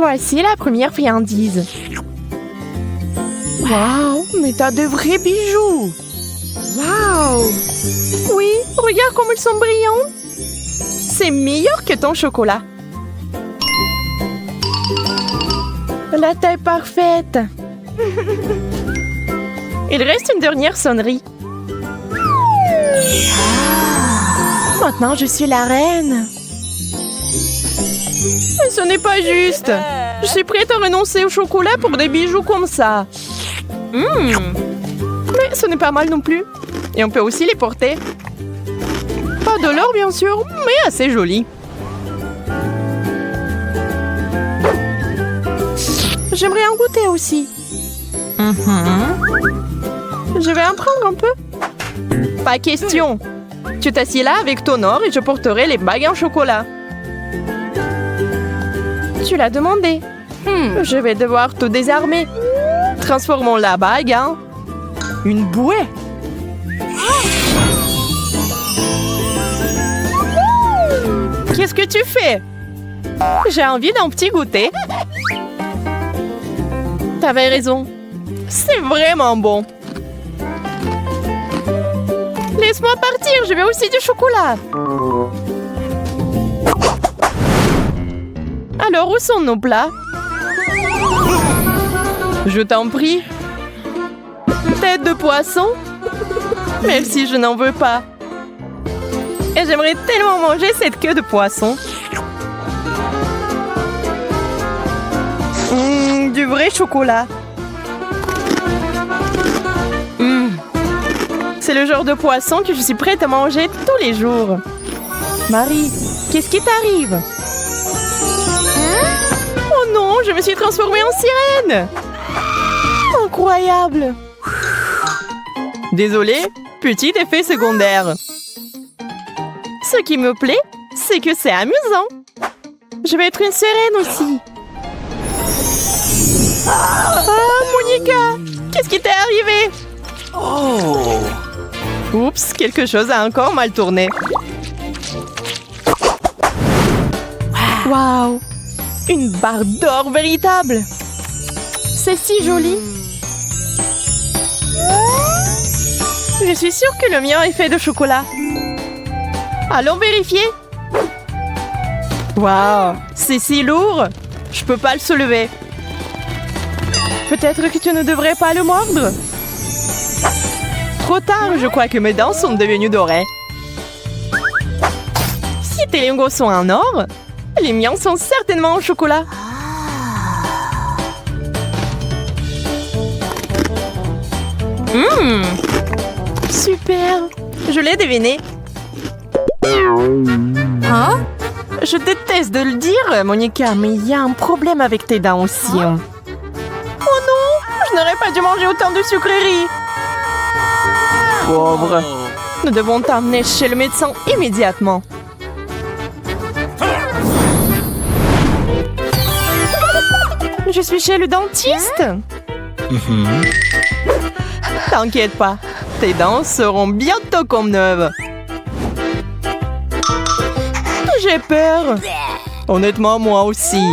Voici la première friandise. Waouh, mais t'as de vrais bijoux. Waouh. Oui, regarde comme ils sont brillants. C'est meilleur que ton chocolat. La taille parfaite. Il reste une dernière sonnerie. Maintenant, je suis la reine. Mais ce n'est pas juste. Je suis prête à renoncer au chocolat pour des bijoux comme ça. Mais ce n'est pas mal non plus. Et on peut aussi les porter. Pas de l'or, bien sûr, mais assez joli. J'aimerais en goûter aussi. Je vais en prendre un peu. Pas question. Tu t'assieds là avec ton or et je porterai les bagues en chocolat. Tu l'as demandé. Je vais devoir te désarmer. Transformons la bague en une bouée. Qu'est-ce que tu fais? J'ai envie d'un petit goûter. T'avais raison. C'est vraiment bon. Laisse-moi partir, je veux aussi du chocolat. Alors, où sont nos plats? Je t'en prie. Tête de poisson? Merci, je n'en veux pas. Et j'aimerais tellement manger cette queue de poisson. Du vrai chocolat. C'est le genre de poisson que je suis prête à manger tous les jours. Marie, qu'est-ce qui t'arrive? Oh non, je me suis transformée en sirène! Incroyable! Désolée, petit effet secondaire. Ce qui me plaît, c'est que c'est amusant. Je vais être une sirène aussi. Ah, Monica! Qu'est-ce qui t'est arrivé? Oh! Oups, quelque chose a encore mal tourné. Waouh! Une barre d'or véritable! C'est si joli! Je suis sûre que le mien est fait de chocolat. Allons vérifier. Waouh! C'est si lourd! Je peux pas le soulever. Peut-être que tu ne devrais pas le mordre? Trop tard, je crois que mes dents sont devenues dorées. Si tes lingots sont en or, les miens sont certainement en chocolat. Super! Je l'ai deviné. Hein? Je déteste de le dire, Monica, mais il y a un problème avec tes dents aussi. Oh non! Je n'aurais pas dû manger autant de sucreries. Pauvre. Nous devons t'emmener chez le médecin immédiatement. Je suis chez le dentiste. T'inquiète pas, tes dents seront bientôt comme neuves. J'ai peur. Honnêtement, moi aussi.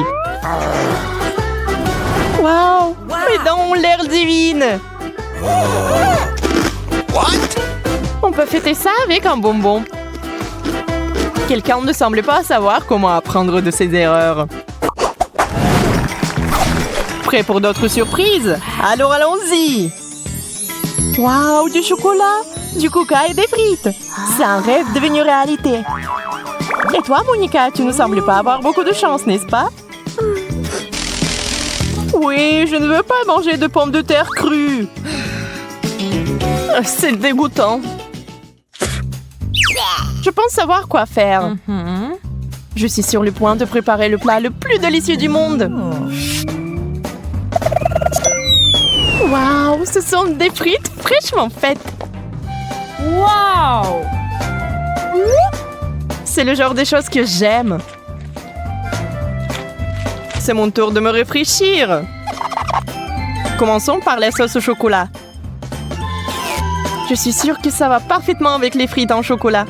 Waouh, mes dents ont l'air divines. On peut fêter ça avec un bonbon. Quelqu'un ne semble pas savoir comment apprendre de ses erreurs. Prêt pour d'autres surprises? Alors allons-y! Waouh, du chocolat, du coca et des frites. C'est un rêve devenu réalité. Et toi, Monica, tu ne sembles pas avoir beaucoup de chance, n'est-ce pas? Oui, je ne veux pas manger de pommes de terre crues. C'est dégoûtant. Je pense savoir quoi faire. Je suis sur le point de préparer le plat le plus délicieux du monde. Waouh, ce sont des frites fraîchement faites. Waouh! C'est le genre de choses que j'aime. C'est mon tour de me réfléchir. Commençons par la sauce au chocolat. Je suis sûre que ça va parfaitement avec les frites en chocolat.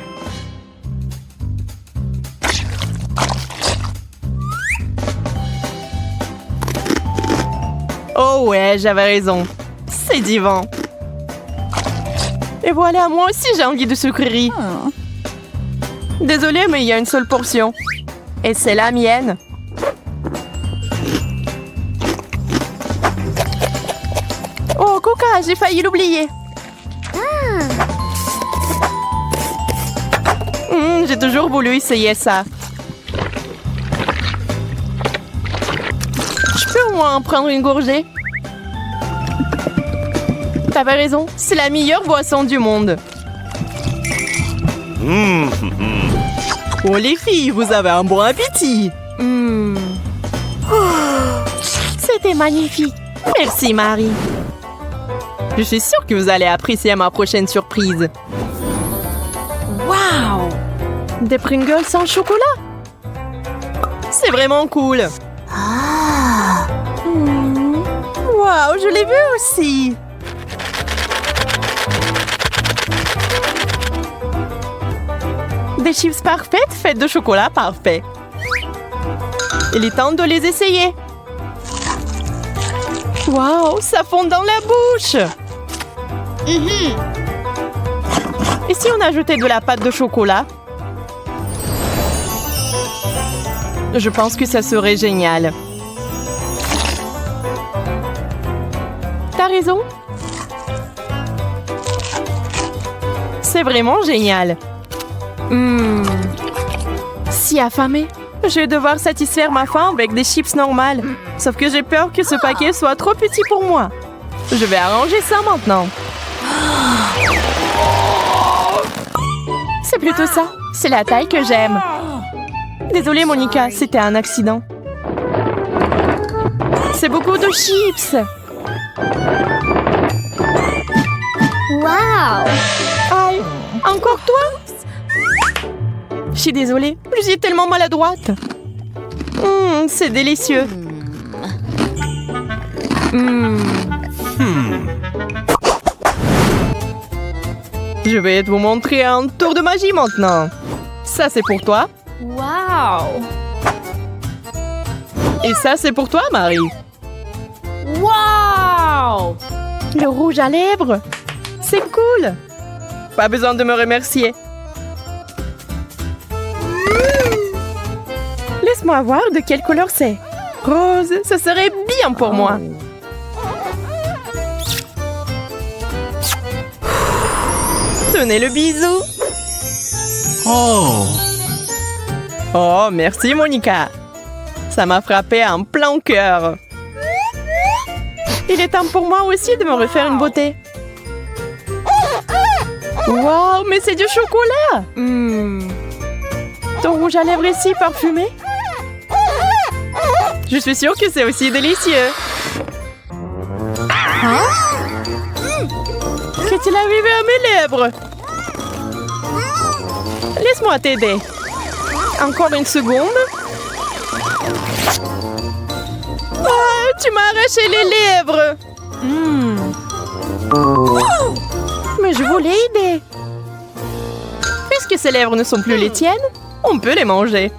Oh ouais, j'avais raison. C'est divin. Et voilà, moi aussi j'ai envie de sucrerie. Désolée, mais il y a une seule portion. Et c'est la mienne. Oh, Coca, j'ai failli l'oublier. J'ai toujours voulu essayer ça. Je peux au moins en prendre une gorgée? T'avais raison, c'est la meilleure boisson du monde. Oh les filles, vous avez un bon appétit. C'était magnifique. Merci Marie. Je suis sûre que vous allez apprécier ma prochaine surprise. Wow! Des Pringles sans chocolat? C'est vraiment cool. Wow, je l'ai vu aussi. Des chips parfaites faites de chocolat parfait. Il est temps de les essayer. Wow, ça fond dans la bouche. Et si on ajoutait de la pâte de chocolat? Je pense que ça serait génial. T'as raison. C'est vraiment génial. Si affamée, je vais devoir satisfaire ma faim avec des chips normales. Sauf que j'ai peur que ce paquet soit trop petit pour moi. Je vais arranger ça maintenant. C'est plutôt ça. C'est la taille que j'aime. Désolée, Monica, c'était un accident. C'est beaucoup de chips. Wow! Aïe, encore toi? Je suis désolée, je suis tellement maladroite. C'est délicieux. Je vais vous montrer un tour de magie maintenant. Ça, c'est pour toi. Wow! Et ça, c'est pour toi, Marie. Wow! Le rouge à lèvres. C'est cool. Pas besoin de me remercier. Laisse-moi voir de quelle couleur c'est. Rose, ça serait bien pour moi. Tenez le bisou. Oh, merci Monica. Ça m'a frappé en plein cœur. Il est temps pour moi aussi de me refaire une beauté. Wow, mais c'est du chocolat. Ton rouge à lèvres est si parfumé. Je suis sûre que c'est aussi délicieux. Qu'est-il arrivé à mes lèvres? Laisse-moi t'aider. Encore une seconde. Oh, tu m'as arraché les lèvres. Mais je voulais aider. Puisque ces lèvres ne sont plus les tiennes, on peut les manger.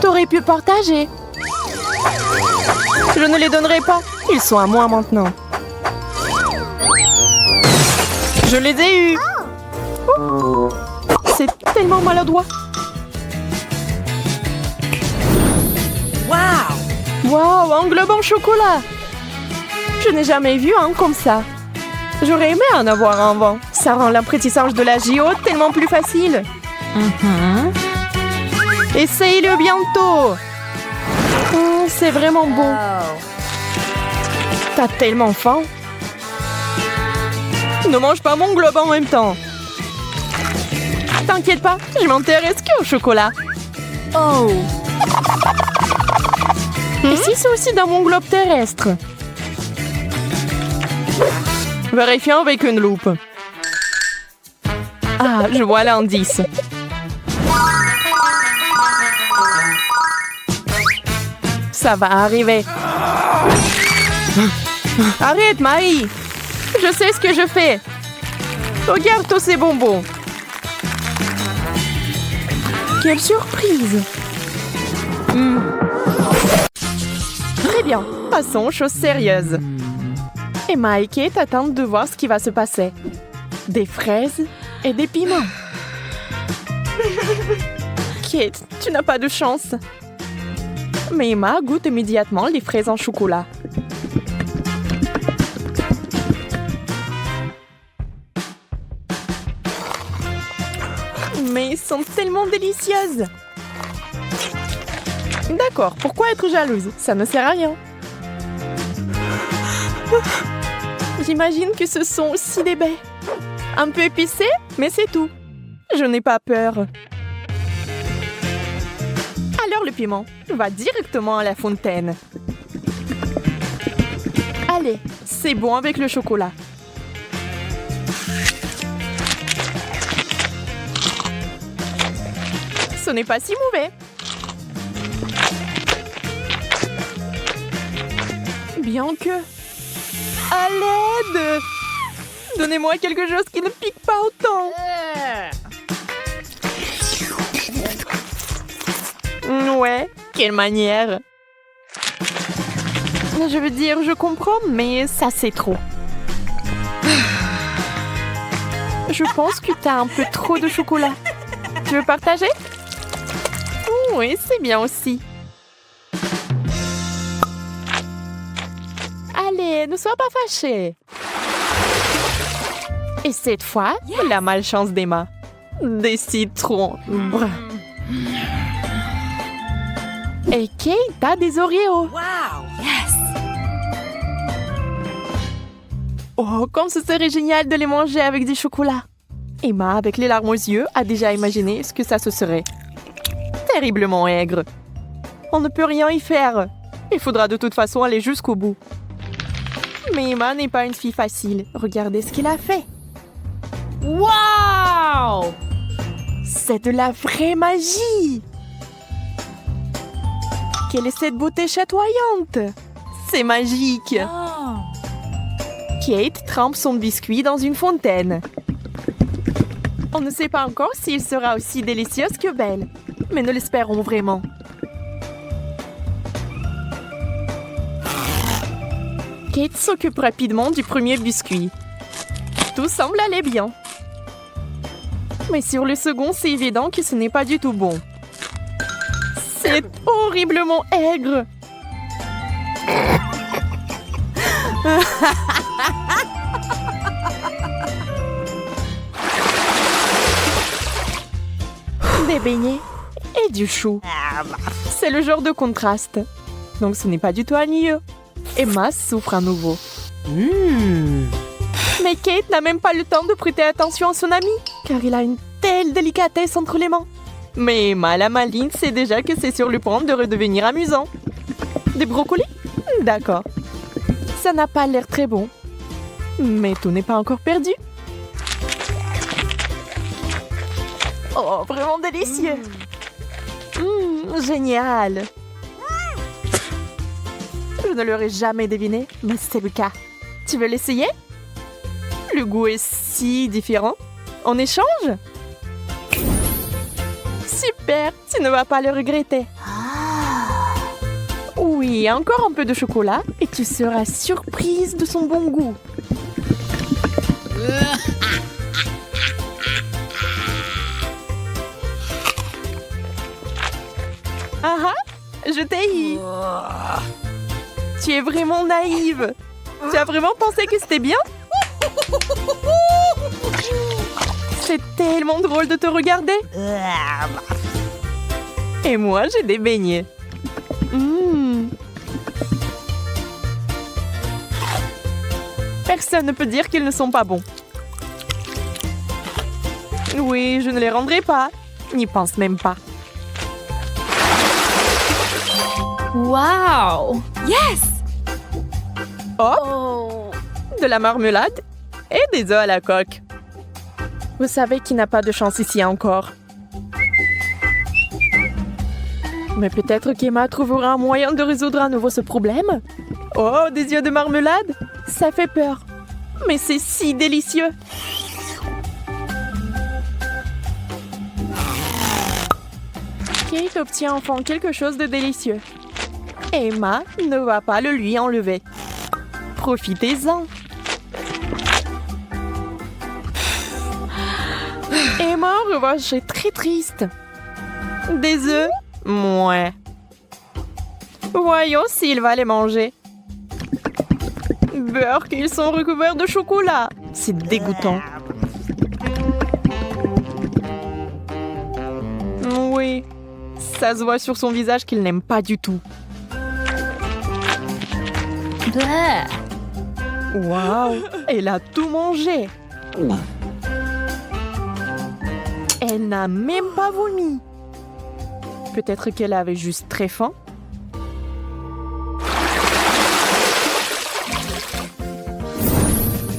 T'aurais pu partager. Je ne les donnerai pas. Ils sont à moi maintenant. Je les ai eus. C'est tellement maladroit. Wow, un globe en chocolat. Je n'ai jamais vu un comme ça. J'aurais aimé en avoir un avant. Ça rend l'apprentissage de la JO tellement plus facile. Essaye-le bientôt. C'est vraiment beau. T'as tellement faim. Ne mange pas mon globe en même temps. T'inquiète pas, je m'intéresse qu'au chocolat. Et si c'est aussi dans mon globe terrestre? Vérifions avec une loupe. Ah, je vois l'indice. Ça va arriver. Arrête, Marie. Je sais ce que je fais. Regarde tous ces bonbons. Quelle surprise! Très bien, passons aux choses sérieuses. Emma et Kate attendent de voir ce qui va se passer. Des fraises et des piments. Kate, tu n'as pas de chance. Mais Emma goûte immédiatement les fraises en chocolat. Mais elles sont tellement délicieuses. D'accord, pourquoi être jalouse? Ça ne sert à rien. J'imagine que ce sont aussi des baies. Un peu épicées, mais c'est tout. Je n'ai pas peur. Alors le piment va directement à la fontaine. Allez, c'est bon avec le chocolat. Ce n'est pas si mauvais. Bien que... À l'aide! Donnez-moi quelque chose qui ne pique pas autant. Ouais, quelle manière. Je veux dire, je comprends, mais ça c'est trop. Je pense que t'as un peu trop de chocolat. Tu veux partager? Oui, c'est bien aussi. Allez, ne sois pas fâchée. Et cette fois, la malchance d'Emma. Des citrons. Brr. Et Kate a des Oreos. Wow! Yes! Oh, comme ce serait génial de les manger avec du chocolat. Emma, avec les larmes aux yeux, a déjà imaginé ce que ça se serait. Terriblement aigre. On ne peut rien y faire. Il faudra de toute façon aller jusqu'au bout. Mais Emma n'est pas une fille facile. Regardez ce qu'il a fait. Wow! C'est de la vraie magie! Quelle est cette beauté chatoyante? C'est magique! Oh. Kate trempe son biscuit dans une fontaine. On ne sait pas encore s'il sera aussi délicieux que belle, mais nous l'espérons vraiment. Kate s'occupe rapidement du premier biscuit. Tout semble aller bien. Mais sur le second, c'est évident que ce n'est pas du tout bon. C'est horriblement aigre. Des beignets et du chou. C'est le genre de contraste. Donc ce n'est pas du tout ennuyeux. Emma souffre à nouveau. Mais Kate n'a même pas le temps de prêter attention à son ami, car il a une telle délicatesse entre les mains. Mais Emma, la maligne, sait déjà que c'est sur le point de redevenir amusant. Des brocolis? D'accord. Ça n'a pas l'air très bon. Mais tout n'est pas encore perdu. Oh, vraiment délicieux. Génial. Je ne l'aurais jamais deviné, mais c'est le cas. Tu veux l'essayer? Le goût est si différent. On échange? Super, tu ne vas pas le regretter. Oui, encore un peu de chocolat et tu seras surprise de son bon goût. Ah ah, je t'ai eu. Tu es vraiment naïve. Tu as vraiment pensé que c'était bien? C'est tellement drôle de te regarder. Et moi, j'ai des beignets. Personne ne peut dire qu'ils ne sont pas bons. Oui, je ne les rendrai pas. N'y pense même pas. Wow! Yes! Hop, Oh! de la marmelade et des œufs à la coque. Vous savez qui n'a pas de chance ici encore. Mais peut-être qu'Emma trouvera un moyen de résoudre à nouveau ce problème. Oh, des œufs de marmelade? Ça fait peur. Mais c'est si délicieux. Kate obtient enfin quelque chose de délicieux. Emma ne va pas le lui enlever. Profitez-en. Emma, en revanche, est très triste. Des œufs? Mouais. Voyons s'il va les manger. Beurre qu'ils sont recouverts de chocolat. C'est dégoûtant. Oui, ça se voit sur son visage qu'il n'aime pas du tout. Waouh, elle a tout mangé. Elle n'a même pas vomi. Peut-être qu'elle avait juste très faim.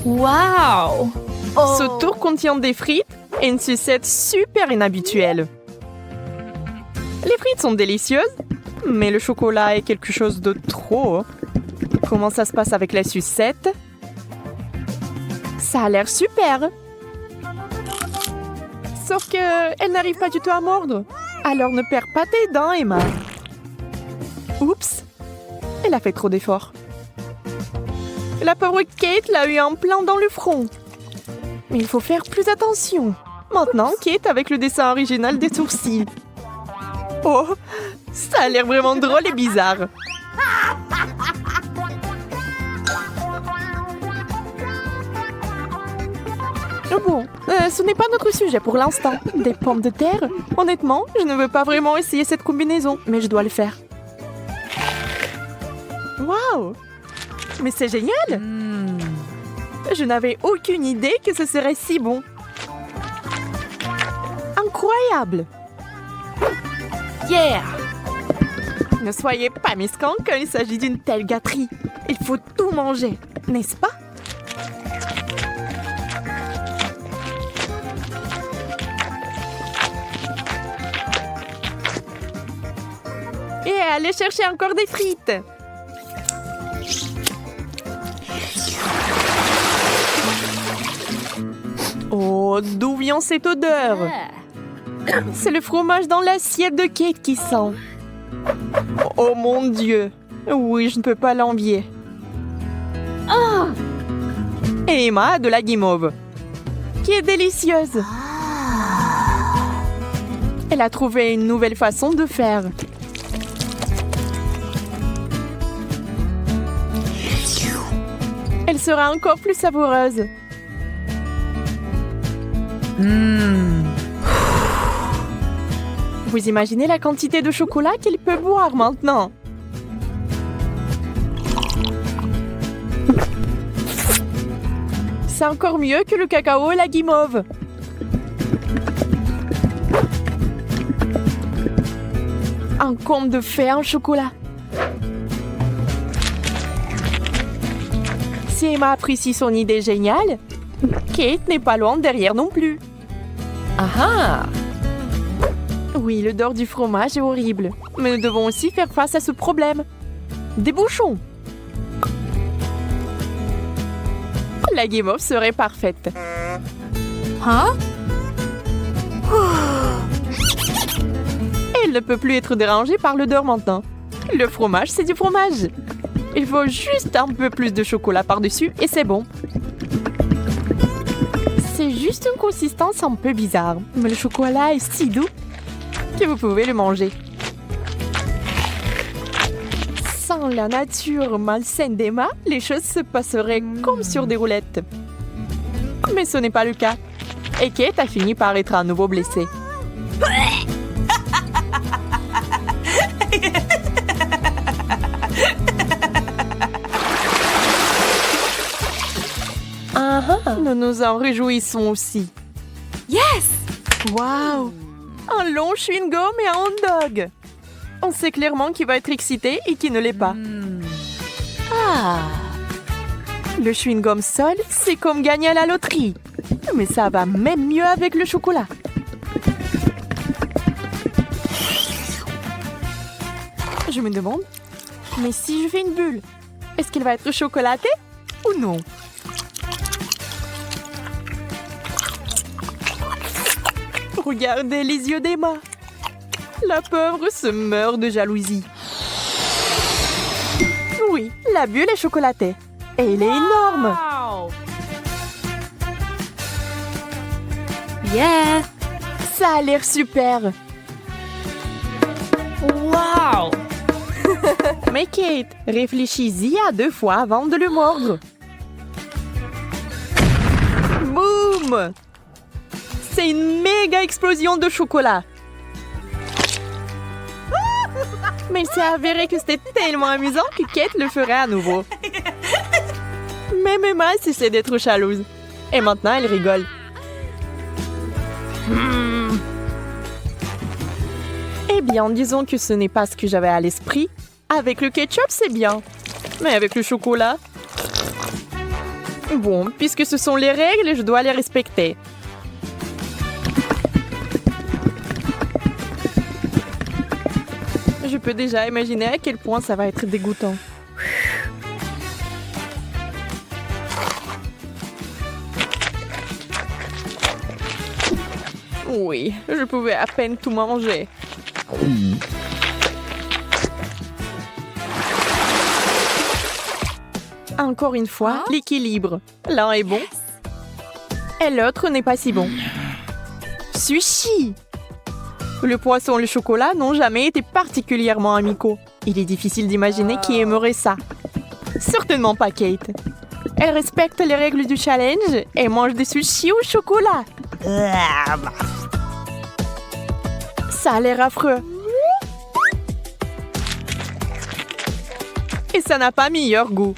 Wow! Ce tour contient des frites et une sucette super inhabituelle. Les frites sont délicieuses, mais le chocolat est quelque chose de trop. Comment ça se passe avec la sucette? Ça a l'air super. Sauf que elle n'arrive pas du tout à mordre. Alors ne perds pas tes dents, Emma. Oups, elle a fait trop d'efforts. La pauvre Kate l'a eu en plein dans le front. Mais il faut faire plus attention. Maintenant, Kate avec le dessin original des sourcils. Oh, ça a l'air vraiment drôle et bizarre. Bon, ce n'est pas notre sujet pour l'instant. Des pommes de terre? Honnêtement, je ne veux pas vraiment essayer cette combinaison, mais je dois le faire. Waouh! Mais c'est génial! Je n'avais aucune idée que ce serait si bon. Incroyable! Yeah! Ne soyez pas mesquins quand il s'agit d'une telle gâterie. Il faut tout manger, n'est-ce pas? Et allez chercher encore des frites. Oh, d'où vient cette odeur? C'est le fromage dans l'assiette de Kate qui sent. Oh mon Dieu. Oui, je ne peux pas l'envier. Et Emma a de la guimauve, qui est délicieuse. Elle a trouvé une nouvelle façon de faire. Elle sera encore plus savoureuse. Vous imaginez la quantité de chocolat qu'elle peut boire maintenant? C'est encore mieux que le cacao et la guimauve. Un conte de fées en chocolat. Si Emma apprécie son idée géniale, Kate n'est pas loin derrière non plus. Ah ah! Oui, l'odeur du fromage est horrible, mais nous devons aussi faire face à ce problème. Des bouchons! La guimauve serait parfaite. Hein? Elle ne peut plus être dérangée par l'odeur maintenant. Le fromage, c'est du fromage. Il faut juste un peu plus de chocolat par-dessus et c'est bon. C'est juste une consistance un peu bizarre, mais le chocolat est si doux que vous pouvez le manger. Sans la nature malsaine d'Emma, les choses se passeraient comme sur des roulettes. Mais ce n'est pas le cas. Et Kate a fini par être à nouveau blessée. Nous nous en réjouissons aussi. Yes! Waouh! Un long chewing-gum et un hot dog. On sait clairement qui va être excité et qui ne l'est pas. Le chewing-gum seul, c'est comme gagner à la loterie. Mais ça va même mieux avec le chocolat. Je me demande, mais si je fais une bulle, est-ce qu'elle va être chocolatée ou non? Regardez les yeux d'Emma. La pauvre se meurt de jalousie. Oui, la bulle est chocolatée. Et elle est énorme. Wow. Yeah. Ça a l'air super. Wow. Mais Kate, réfléchis-y à 2 fois avant de le mordre. Boum! C'est une méga explosion de chocolat. Mais il s'est avéré que c'était tellement amusant que Kate le ferait à nouveau. Même Emma cessait d'être jalouse. Et maintenant, elle rigole. Eh bien, disons que ce n'est pas ce que j'avais à l'esprit. Avec le ketchup, c'est bien. Mais avec le chocolat... Bon, puisque ce sont les règles, je dois les respecter. Je peux déjà imaginer à quel point ça va être dégoûtant. Oui, je pouvais à peine tout manger. Encore une fois, l'équilibre. L'un est bon et l'autre n'est pas si bon. Sushi! Le poisson et le chocolat n'ont jamais été particulièrement amicaux. Il est difficile d'imaginer qui aimerait ça. Certainement pas Kate. Elle respecte les règles du challenge et mange des sushis au chocolat. Ça a l'air affreux. Et ça n'a pas meilleur goût.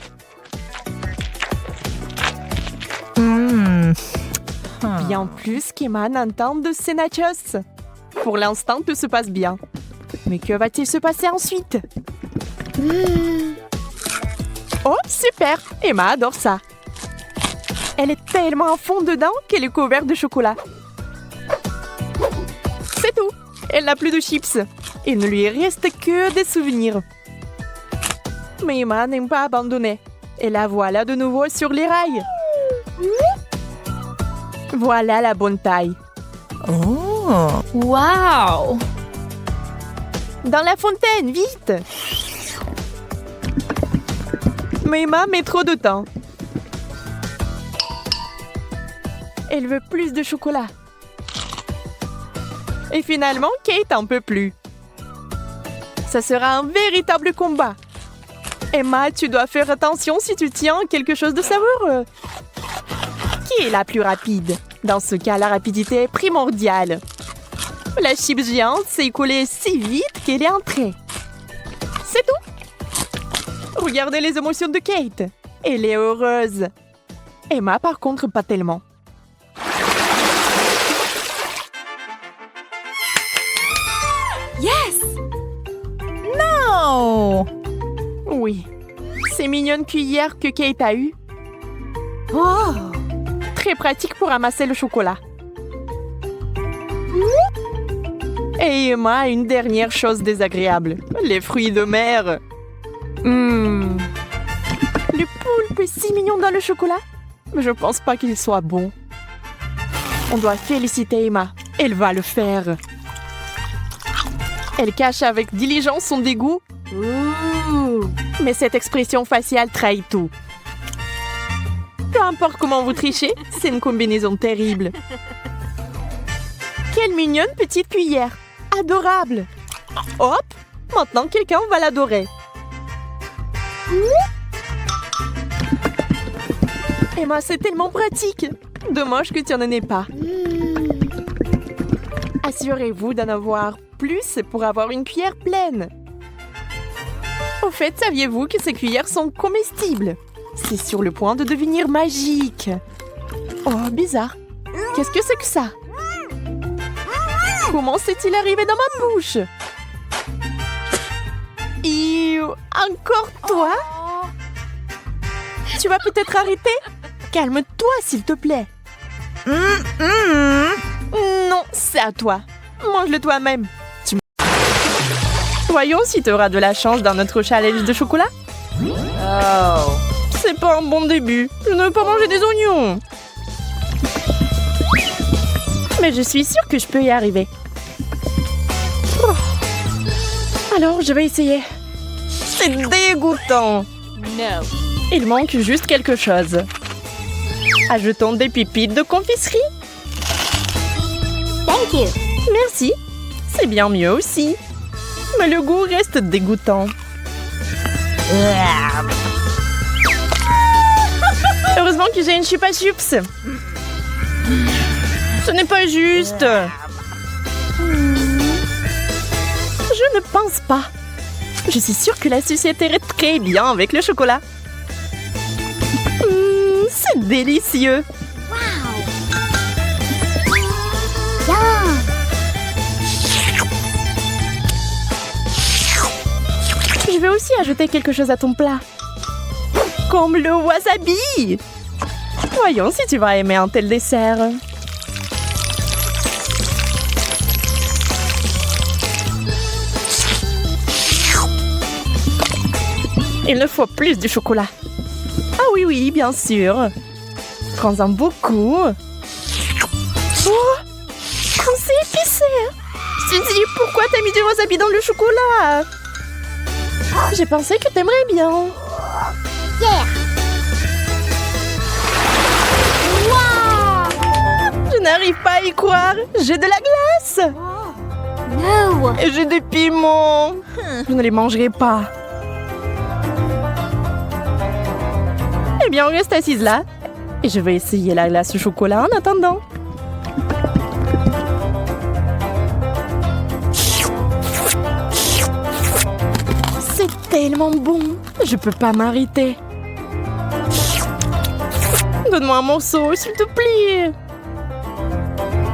Bien plus qu'Emma n'entende de ces nachos. Pour l'instant, tout se passe bien. Mais que va-t-il se passer ensuite? Oh, super! Emma adore ça. Elle est tellement à fond dedans qu'elle est couverte de chocolat. C'est tout. Elle n'a plus de chips. Il ne lui reste que des souvenirs. Mais Emma n'aime pas abandonner. Et la voilà de nouveau sur les rails. Voilà la bonne taille. Oh. Wow. Dans la fontaine, vite! Mais Emma met trop de temps. Elle veut plus de chocolat. Et finalement, Kate en peut plus. Ça sera un véritable combat. Emma, tu dois faire attention si tu tiens quelque chose de savoureux. Qui est la plus rapide? Dans ce cas, la rapidité est primordiale. La chips géante s'est écoulée si vite qu'elle est entrée. C'est tout. Regardez les émotions de Kate. Elle est heureuse. Emma, par contre, pas tellement. Yes. Non! Oui. Ces mignonnes cuillères que Kate a eues. Oh! Très pratique pour amasser le chocolat. Et Emma a une dernière chose désagréable. Les fruits de mer. Le poulpe est si mignon dans le chocolat. Mais je pense pas qu'il soit bon. On doit féliciter Emma. Elle va le faire. Elle cache avec diligence son dégoût. Mais cette expression faciale trahit tout. Peu importe comment vous trichez, c'est une combinaison terrible. Quelle mignonne petite cuillère. Adorable. Hop, maintenant quelqu'un va l'adorer. Emma, c'est tellement pratique. Dommage que tu n'en aies pas. Assurez-vous d'en avoir plus pour avoir une cuillère pleine. Au fait, saviez-vous que ces cuillères sont comestibles? C'est sur le point de devenir magique. Oh, bizarre. Qu'est-ce que c'est que ça? Comment s'est-il arrivé dans ma bouche? Encore toi? Tu vas peut-être arrêter? Calme-toi, s'il te plaît. Non, c'est à toi. Mange-le toi-même. Voyons si tu auras de la chance dans notre challenge de chocolat. Oh. C'est pas un bon début. Je ne veux pas manger des oignons. Mais je suis sûre que je peux y arriver. Oh. Alors, je vais essayer. C'est dégoûtant. No. Il manque juste quelque chose. Ajoutons des pépites de confiserie. Thank you. Merci. C'est bien mieux aussi. Mais le goût reste dégoûtant. Heureusement que j'ai une chupa chups. Ce n'est pas juste. Je ne pense pas. Je suis sûre que la sucette irait très bien avec le chocolat. C'est délicieux. Yum. Je vais aussi ajouter quelque chose à ton plat. Comme le wasabi. Voyons si tu vas aimer un tel dessert. Il ne faut plus du chocolat. Ah oui, oui, bien sûr. Prends-en beaucoup. Oh, c'est épicé. Suzy, pourquoi t'as mis du wasabi dans le chocolat? J'ai pensé que t'aimerais bien. Yeah. Wow. Je n'arrive pas à y croire. J'ai de la glace. No. Et j'ai des piments. Je ne les mangerai pas. Eh bien, on reste assise là. Et je vais essayer la glace au chocolat en attendant. C'est tellement bon. Je peux pas m'arrêter. Donne-moi un morceau, s'il te plaît.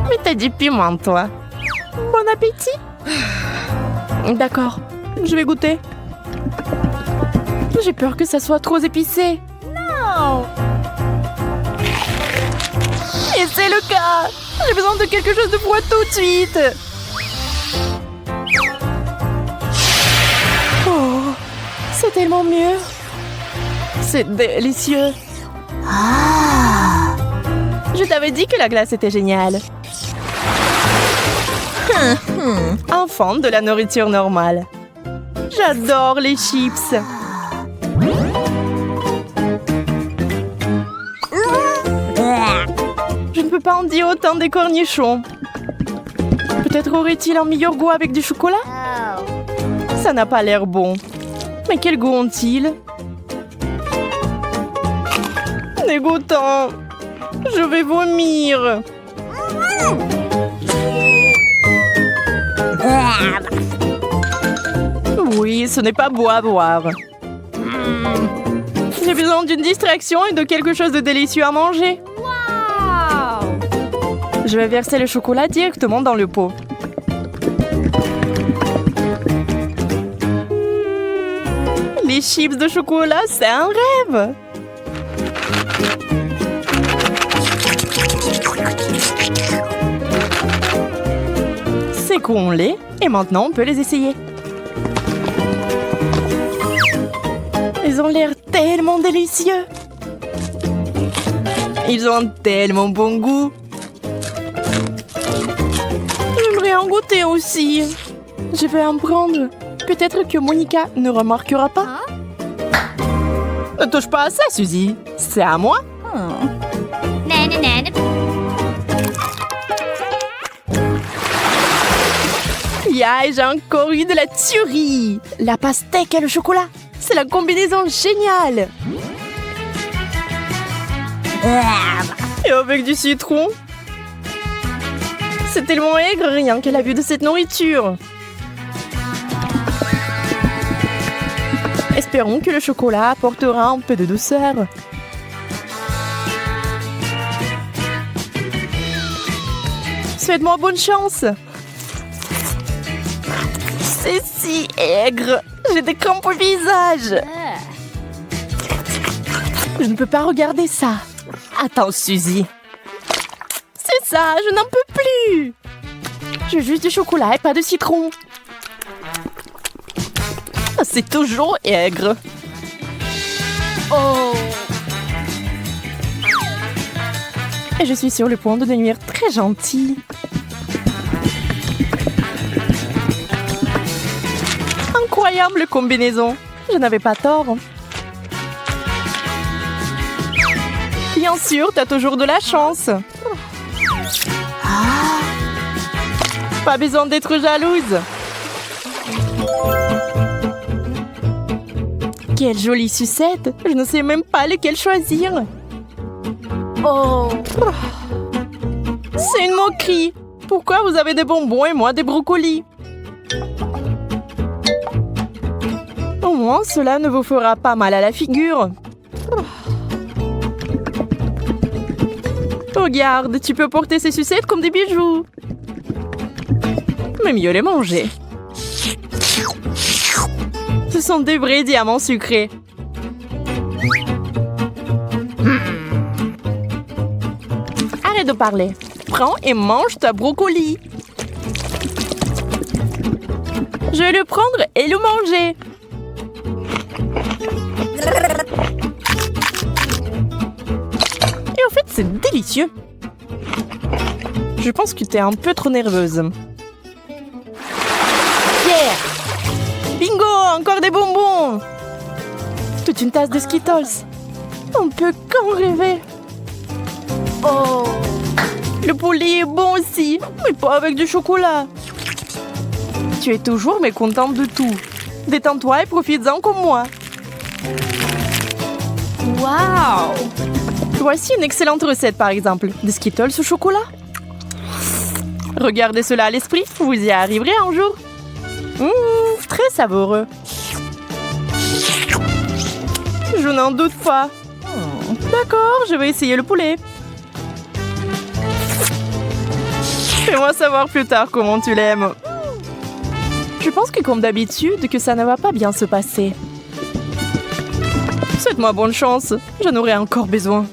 Mais t'as du piment, toi. Bon appétit. D'accord, je vais goûter. J'ai peur que ça soit trop épicé. No. Et c'est le cas. J'ai besoin de quelque chose de froid tout de suite. Oh, c'est tellement mieux. C'est délicieux. Je t'avais dit que la glace était géniale. Enfant de la nourriture normale. J'adore les chips. Je ne peux pas en dire autant des cornichons. Peut-être aurait-il un meilleur goût avec du chocolat? Oh. Ça n'a pas l'air bon. Mais quel goût ont-ils? Dégoûtant. Je vais vomir. Oui, ce n'est pas beau à voir. J'ai besoin d'une distraction et de quelque chose de délicieux à manger. Wow. Je vais verser le chocolat directement dans le pot. Les chips de chocolat, c'est un rêve. Sécons-les et maintenant on peut les essayer. Ils ont l'air tellement délicieux. Ils ont un tellement bon goût. J'aimerais en goûter aussi. Je vais en prendre. Peut-être que Monica ne remarquera pas. Ne touche pas à ça, Suzy. C'est à moi. Nana, nana. Yeah, j'ai encore eu de la tuerie. La pastèque et le chocolat. C'est la combinaison géniale. Et avec du citron. C'est tellement aigre rien qu'à la vue de cette nourriture. Espérons que le chocolat apportera un peu de douceur. Souhaite-moi bonne chance. C'est si aigre. J'ai des crampes au visage. Je ne peux pas regarder ça. Attends, Suzy. C'est ça, je n'en peux plus. J'ai juste du chocolat et pas de citron. C'est toujours aigre. Oh. Et je suis sur le point de devenir très gentille. Incroyable combinaison. Je n'avais pas tort. Bien sûr, t'as toujours de la chance. Pas besoin d'être jalouse. Quelle jolie sucette. Je ne sais même pas lequel choisir. Oh. C'est une moquerie. Pourquoi vous avez des bonbons et moi des brocolis? Au moins, cela ne vous fera pas mal à la figure. Regarde, tu peux porter ces sucettes comme des bijoux. Mais mieux les manger. Ce sont des vrais diamants sucrés. Arrête de parler. Prends et mange ta brocoli. Je vais le prendre et le manger. Et en fait, c'est délicieux. Je pense que t'es un peu trop nerveuse. Yeah! Bingo! Encore des bonbons! Toute une tasse de Skittles. On peut qu'en rêver. Oh. Le poulet est bon aussi, mais pas avec du chocolat. Tu es toujours mécontente de tout. Détends-toi et profites-en comme moi. Wow. Voici une excellente recette, par exemple. Des Skittles au chocolat. Regardez cela à l'esprit, vous y arriverez un jour. Très savoureux. Je n'en doute pas. D'accord, je vais essayer le poulet. Fais-moi savoir plus tard comment tu l'aimes. Je pense que comme d'habitude, que ça ne va pas bien se passer. Souhaite-moi bonne chance, j'en aurai encore besoin.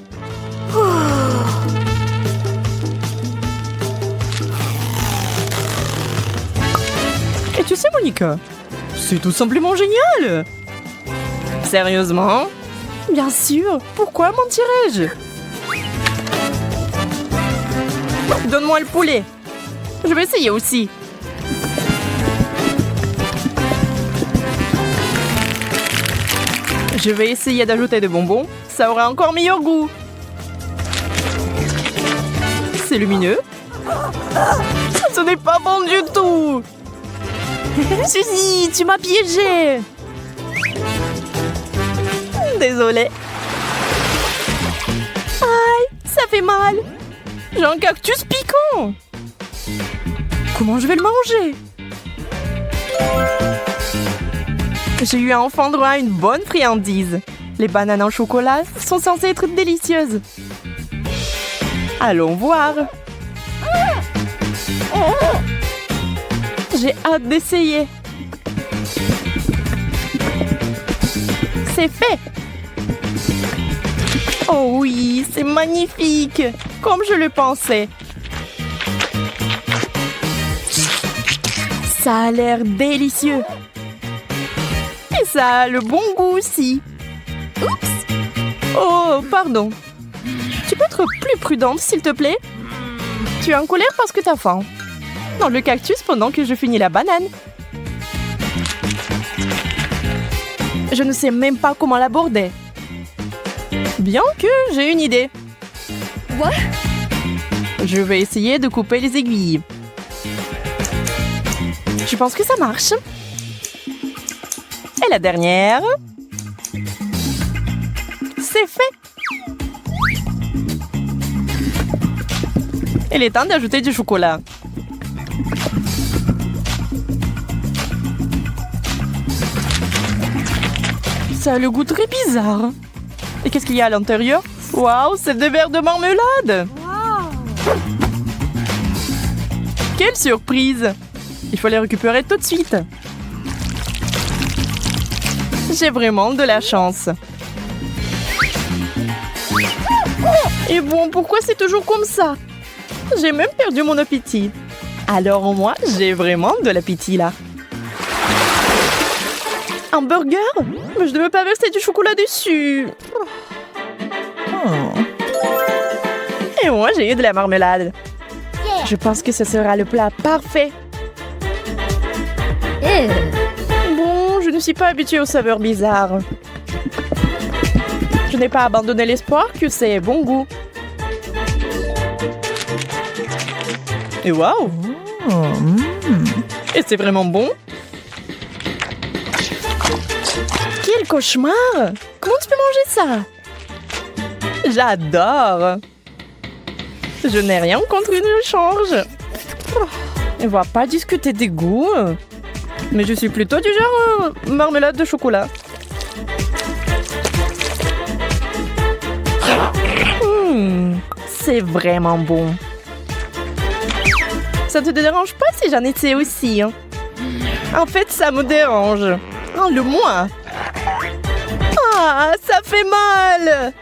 Et tu sais, Monica, c'est tout simplement génial. Sérieusement? Bien sûr, pourquoi mentirais-je? Donne-moi le poulet. Je vais essayer aussi. Je vais essayer d'ajouter des bonbons. Ça aura encore meilleur goût. C'est lumineux. Ce n'est pas bon du tout. Suzy, tu m'as piégée. Désolée. Aïe, ça fait mal. J'ai un cactus piquant. Comment je vais le manger? J'ai eu enfin droit à une bonne friandise. Les bananes en chocolat sont censées être délicieuses. Allons voir. J'ai hâte d'essayer. C'est fait. Oh oui, c'est magnifique. Comme je le pensais. Ça a l'air délicieux. Et ça a le bon goût aussi. Oups. Oh, pardon. Tu peux être plus prudente, s'il te plaît? Tu es en colère parce que t'as faim. Dans le cactus pendant que je finis la banane. Je ne sais même pas comment l'aborder. Bien que j'ai une idée. What? Je vais essayer de couper les aiguilles. Je pense que ça marche. Et la dernière. C'est fait. Il est temps d'ajouter du chocolat. Ça a le goût très bizarre. Et qu'est-ce qu'il y a à l'intérieur? Waouh, c'est des verres de marmelade! Wow. Quelle surprise! Il faut les récupérer tout de suite. J'ai vraiment de la chance. Et bon, pourquoi c'est toujours comme ça? J'ai même perdu mon appétit. Alors au moins, j'ai vraiment de l'appétit là. Un burger? Mais je ne veux pas verser du chocolat dessus. Et moi, j'ai eu de la marmelade. Yeah. Je pense que ce sera le plat parfait. Ew. Bon, je ne suis pas habituée aux saveurs bizarres. Je n'ai pas abandonné l'espoir que c'est bon goût. Et waouh! Et c'est vraiment bon? Quel cauchemar! Comment tu peux manger ça? J'adore! Je n'ai rien contre une change. On va pas discuter des goûts. Mais je suis plutôt du genre marmelade de chocolat. C'est vraiment bon. Ça te dérange pas si j'en étais aussi? Hein? En fait, ça me dérange. Enlève-moi. Ah, ça fait mal.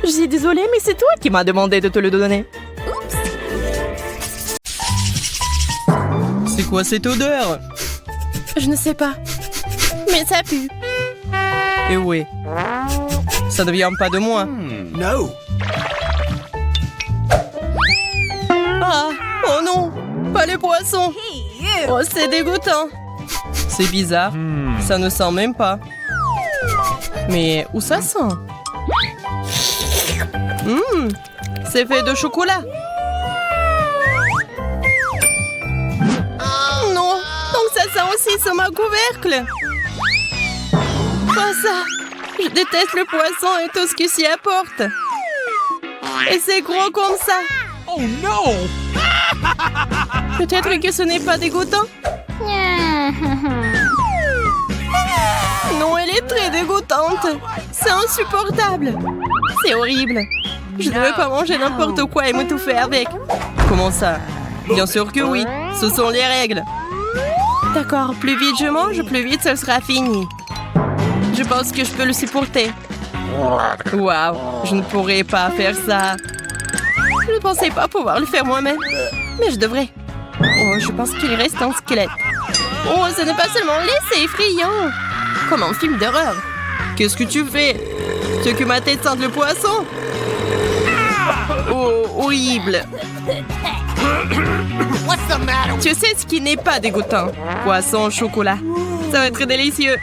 Je suis désolée, mais c'est toi qui m'as demandé de te le donner. C'est quoi cette odeur? Je ne sais pas. Mais ça pue. Et oui. Ça ne vient pas de moi. No. Ah, oh non, pas les poissons. Oh, c'est dégoûtant. C'est bizarre. Ça ne sent même pas. Mais où ça sent? C'est fait de chocolat. Non, donc ça sent aussi sur ma couvercle. Pas ça. Je déteste le poisson et tout ce qui s'y apporte. Et c'est gros comme ça. Oh no! Peut-être que ce n'est pas dégoûtant. Non, elle est très dégoûtante. C'est insupportable. C'est horrible. Je ne veux pas manger n'importe quoi et m'étouffer avec. Comment ça? Bien sûr que oui. Ce sont les règles. D'accord, plus vite je mange, plus vite ce sera fini. Je pense que je peux le supporter. Waouh, je ne pourrais pas faire ça. Je ne pensais pas pouvoir le faire moi-même. Mais je devrais. Oh, je pense qu'il reste un squelette. Oh, ce n'est pas seulement laid, c'est effrayant. Comme un film d'horreur. Qu'est-ce que tu fais? Tu veux que ma tête sente le poisson? Oh, horrible. Tu sais ce qui n'est pas dégoûtant? Poisson au chocolat. Ça va être délicieux.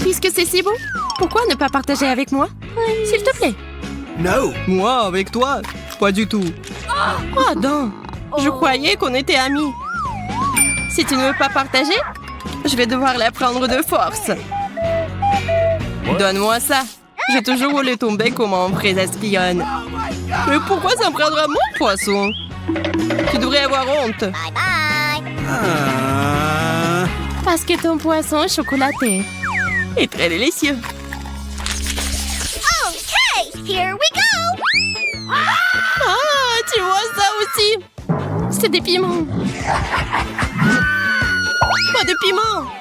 Puisque c'est si bon, pourquoi ne pas partager avec moi? S'il te plaît. No. Moi, avec toi? Pas du tout. Oh non, je croyais qu'on était amis. Si tu ne veux pas partager, je vais devoir la prendre de force. Donne-moi ça. J'ai toujours voulu tomber comme un vrai espionne. Mais pourquoi ça me prendra mon poisson? Tu devrais avoir honte. Parce que ton poisson chocolaté est très délicieux. Okay, here we go. Ah, tu vois ça aussi? C'est des piments. Pas de piment.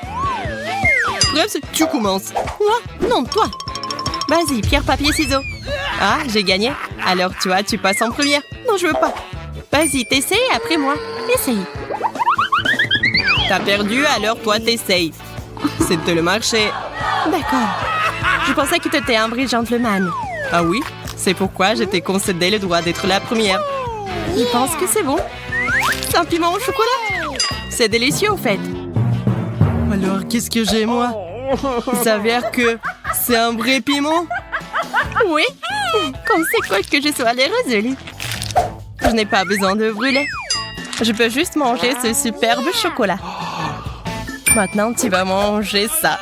Bref, tu commences. Moi? Non, toi. Vas-y, pierre, papier, ciseaux. Ah, j'ai gagné. Alors, tu passes en première. Non, je veux pas. Vas-y, t'essayes après moi. Essaye. T'as perdu, alors toi, t'essayes. C'est de le marché. D'accord. Je pensais que t'étais un vrai gentleman. Ah oui? C'est pourquoi je t'ai concédé le droit d'être la première. Je pense que c'est bon. C'est un piment au chocolat. C'est délicieux, au fait. Alors, qu'est-ce que j'ai, moi? Il s'avère que c'est un vrai piment. Oui. Comme c'est cool que je sois les résolue. Je n'ai pas besoin de brûler. Je peux juste manger ce superbe chocolat. Maintenant, tu vas manger ça.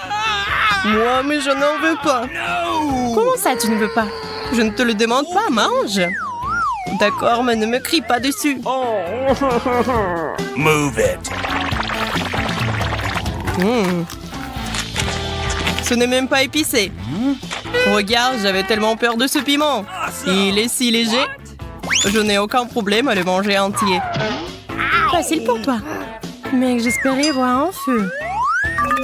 Moi, mais je n'en veux pas. Comment ça, tu ne veux pas? Je ne te le demande pas, mange. D'accord, mais ne me crie pas dessus. Move it. Ce n'est même pas épicé. Regarde, j'avais tellement peur de ce piment. Il est si léger. Je n'ai aucun problème à le manger entier. Facile pour toi. Mais j'espérais voir un feu.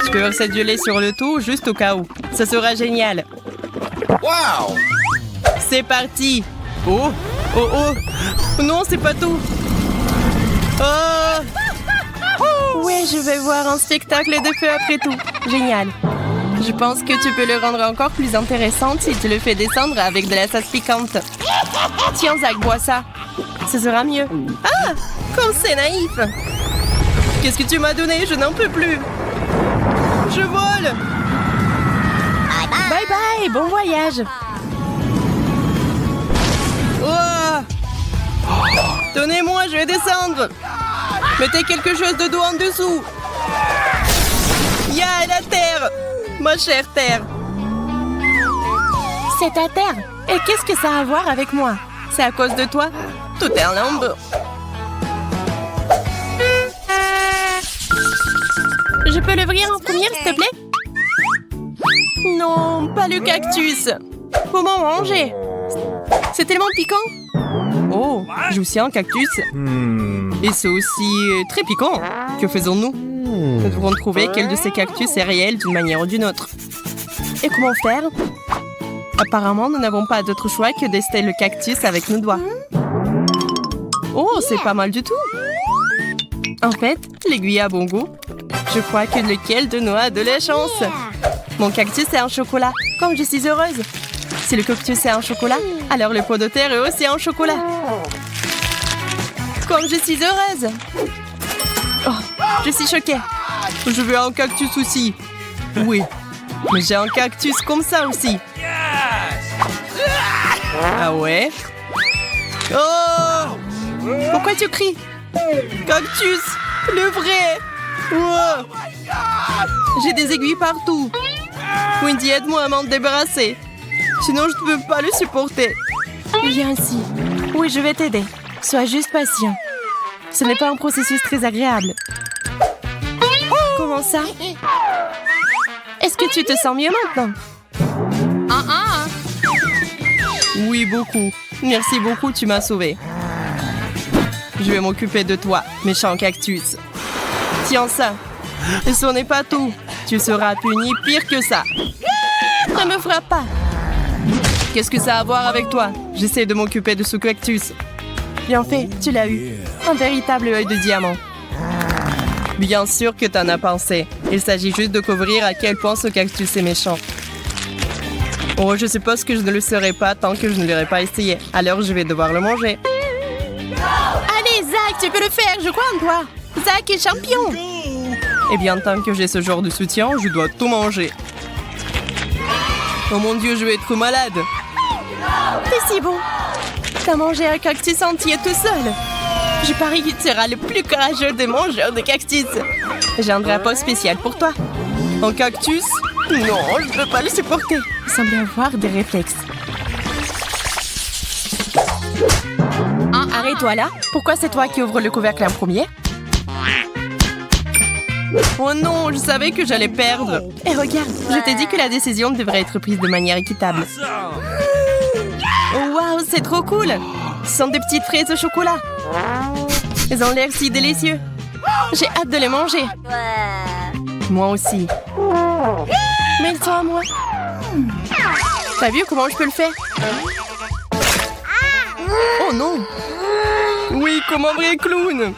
Je peux verser du lait sur le tout, juste au cas où. Ça sera génial. Wow. C'est parti. Oh, oh, oh. Non, c'est pas tout. Oh. Ouais, je vais voir un spectacle de feu après tout. Génial. Je pense que tu peux le rendre encore plus intéressant si tu le fais descendre avec de la sauce piquante. Tiens, Zach, bois ça. Ce sera mieux. Ah! Comme c'est naïf! Qu'est-ce que tu m'as donné? Je n'en peux plus! Je vole! Bye bye! Bon voyage! Oh! Donnez-moi, je vais descendre! Mettez quelque chose de doux en dessous! Ya, la terre! Ma chère terre! C'est ta terre! Et qu'est-ce que ça a à voir avec moi? C'est à cause de toi? Tout est en lambeaux. Je peux l'ouvrir en première, s'il te plaît? Non, pas le cactus! Comment manger? C'est tellement piquant! Oh, j'ai aussi un cactus. Et c'est aussi très piquant. Que faisons-nous? Nous devrons trouver quel de ces cactus est réel d'une manière ou d'une autre. Et comment faire? Apparemment, nous n'avons pas d'autre choix que d'ester le cactus avec nos doigts. Oh, c'est pas mal du tout. En fait, l'aiguille a bon goût. Je crois que lequel de nous a de la chance. Mon cactus est en chocolat. Comme je suis heureuse. Si le cactus est en chocolat, alors le pot de terre est aussi en chocolat. Comme je suis heureuse. Oh, je suis choquée. Je veux un cactus aussi. Oui, mais j'ai un cactus comme ça aussi. Ah ouais? Oh! Pourquoi tu cries? Cactus! Le vrai! Wow. J'ai des aiguilles partout. Wendy, aide-moi à m'en débarrasser. Sinon, je ne peux pas le supporter. Viens ici. Oui, je vais t'aider. Sois juste patient. Ce n'est pas un processus très agréable. Comment ça? Est-ce que tu te sens mieux maintenant? Oui, beaucoup. Merci beaucoup, tu m'as sauvée. Je vais m'occuper de toi, méchant cactus. Tiens ça. Et ce n'est pas tout. Tu seras puni pire que ça. Ne me frappe pas. Qu'est-ce que ça a à voir avec toi? J'essaie de m'occuper de ce cactus. Bien fait, tu l'as eu. Un véritable œil de diamant. Bien sûr que t'en as pensé. Il s'agit juste de couvrir à quel point ce cactus est méchant. Oh, je suppose que je ne le serai pas tant que je ne l'aurai pas essayé. Alors je vais devoir le manger. Allez, Zach, tu peux le faire, je crois en toi. Zach est champion. Eh bien, tant que j'ai ce genre de soutien, je dois tout manger. Oh mon Dieu, je vais être malade. C'est si bon. T'as mangé un cactus entier tout seul. Je parie que tu seras le plus courageux des mangeurs de cactus. J'ai un drapeau spécial pour toi. Un cactus? Non, je ne peux pas le supporter. Il semble avoir des réflexes. Arrête-toi là. Pourquoi c'est toi qui ouvre le couvercle en premier? Oh non, je savais que j'allais perdre. Et regarde, je t'ai dit que la décision devrait être prise de manière équitable. Waouh, c'est trop cool. Ce sont des petites fraises au chocolat. Elles ont l'air si délicieux. J'ai hâte de les manger. Moi aussi. Mais elles sont à moi. T'as vu comment je peux le faire? Oh non. Oui, comme un vrai clown.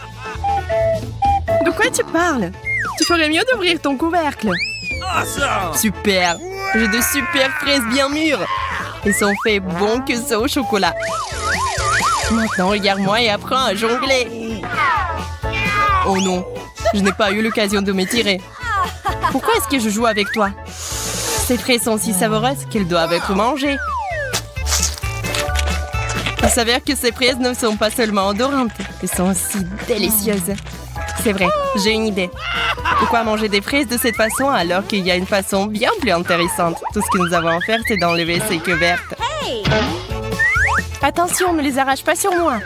De quoi tu parles? Tu ferais mieux d'ouvrir ton couvercle. Super. J'ai de super fraises bien mûres. Elles sont faites bon que ça au chocolat. Maintenant, regarde-moi et apprends à jongler. Oh non, je n'ai pas eu l'occasion de m'étirer. Pourquoi est-ce que je joue avec toi? Ces fraises sont si savoureuses qu'elles doivent être mangées. Il s'avère que ces fraises ne sont pas seulement odorantes, elles sont aussi délicieuses. C'est vrai, j'ai une idée. Pourquoi manger des fraises de cette façon alors qu'il y a une façon bien plus intéressante? Tout ce que nous avons à faire, c'est d'enlever ces queues vertes. Attention, ne les arrache pas sur moi.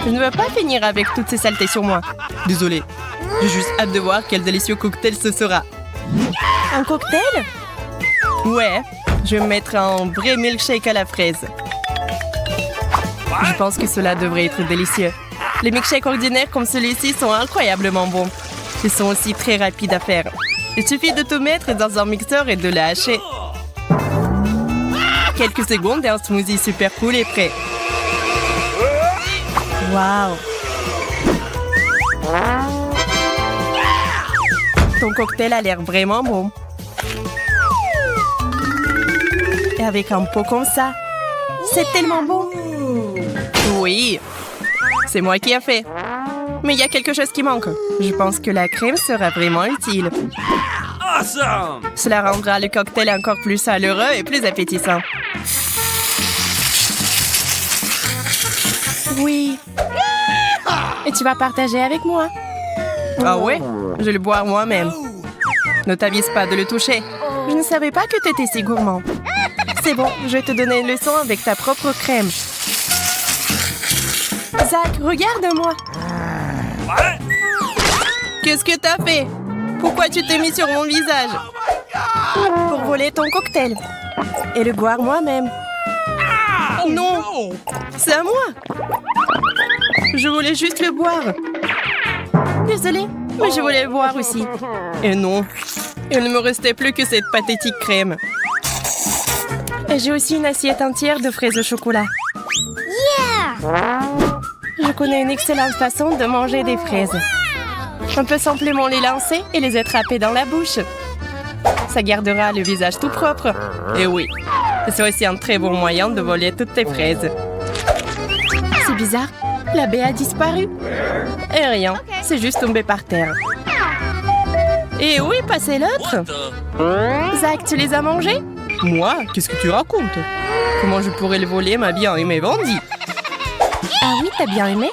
Je ne veux pas finir avec toutes ces saletés sur moi. Désolée. J'ai juste hâte de voir quel délicieux cocktail ce sera. Un cocktail? Ouais, je vais me mettre un vrai milkshake à la fraise. Je pense que cela devrait être délicieux. Les milkshakes ordinaires comme celui-ci sont incroyablement bons. Ils sont aussi très rapides à faire. Il suffit de tout mettre dans un mixeur et de le hacher. Quelques secondes et un smoothie super cool est prêt. Waouh! Ton cocktail a l'air vraiment bon. Et avec un pot comme ça, c'est tellement bon. Oui, C'est moi qui ai fait. Mais il y a quelque chose qui manque. Je pense que la crème sera vraiment utile. Awesome! Cela rendra le cocktail encore plus chaleureux et plus appétissant. Oui. Et tu vas partager avec moi. Ah ouais? Je vais le boire moi-même. Ne t'avise pas de le toucher. Je ne savais pas que tu étais si gourmand. C'est bon, je vais te donner une leçon avec ta propre crème. Zach, regarde-moi. Qu'est-ce que t'as fait? Pourquoi tu t'es mis sur mon visage? Pour voler ton cocktail. Et le boire moi-même. Non, c'est à moi. Je voulais juste le boire. Désolée, mais je voulais le boire aussi. Et non, il ne me restait plus que cette pathétique crème. Et j'ai aussi une assiette entière de fraises au chocolat. Yeah! Je connais une excellente façon de manger des fraises. On peut simplement les lancer et les attraper dans la bouche. Ça gardera le visage tout propre. Et oui, c'est aussi un très bon moyen de voler toutes tes fraises. C'est bizarre, la baie a disparu. Et rien, c'est juste tombé par terre. Et où est passé l'autre? Zach, tu les as mangés? Moi? Qu'est-ce que tu racontes? Comment je pourrais le voler, ma bien-aimée bandit? Ah oui, t'as bien aimé?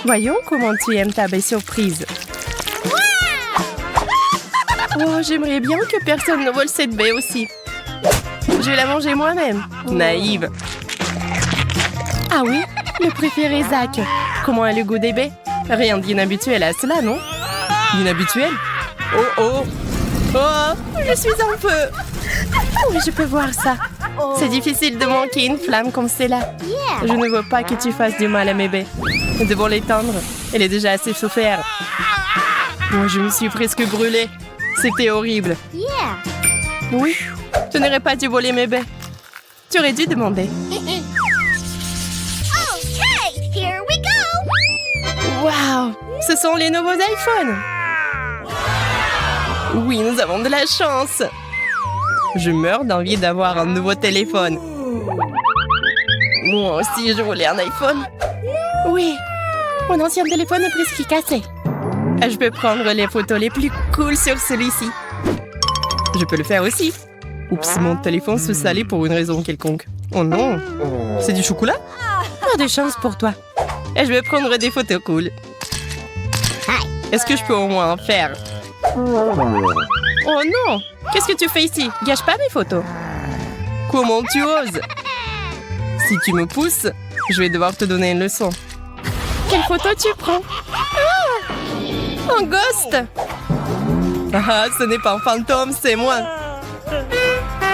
Voyons comment tu aimes ta baie surprise. Oh, j'aimerais bien que personne ne vole cette baie aussi. Je vais la manger moi-même. Naïve. Ah oui, le préféré Zach. Comment est le goût des baies? Rien d'inhabituel à cela, non? D'inhabituel? Oh oh! Oh, je suis en feu! Oui, je peux voir ça. C'est difficile de manquer une flamme comme celle-là. Je ne veux pas que tu fasses du mal à mes baies. Nous devons l'éteindre. Elle est déjà assez souffert. Moi, je me suis presque brûlée. C'était horrible. Yeah! Oui, je n'aurais pas dû voler mes baies. Tu aurais dû demander. Okay, here we go! Waouh! Ce sont les nouveaux iPhones! Oui, nous avons de la chance! Je meurs d'envie d'avoir un nouveau téléphone. Moi aussi, je voulais un iPhone. Oui, mon ancien téléphone est presque cassé. Je peux prendre les photos les plus cool sur celui-ci. Je peux le faire aussi. Oups, mon téléphone se salait pour une raison quelconque. Oh non! C'est du chocolat? Pas de chance pour toi. Et je vais prendre des photos cool. Est-ce que je peux au moins en faire? Oh non! Qu'est-ce que tu fais ici? Gâche pas mes photos. Comment tu oses? Si tu me pousses, je vais devoir te donner une leçon. Quelle photo tu prends? Ah! Un ghost! Ah, ce n'est pas un fantôme, c'est moi.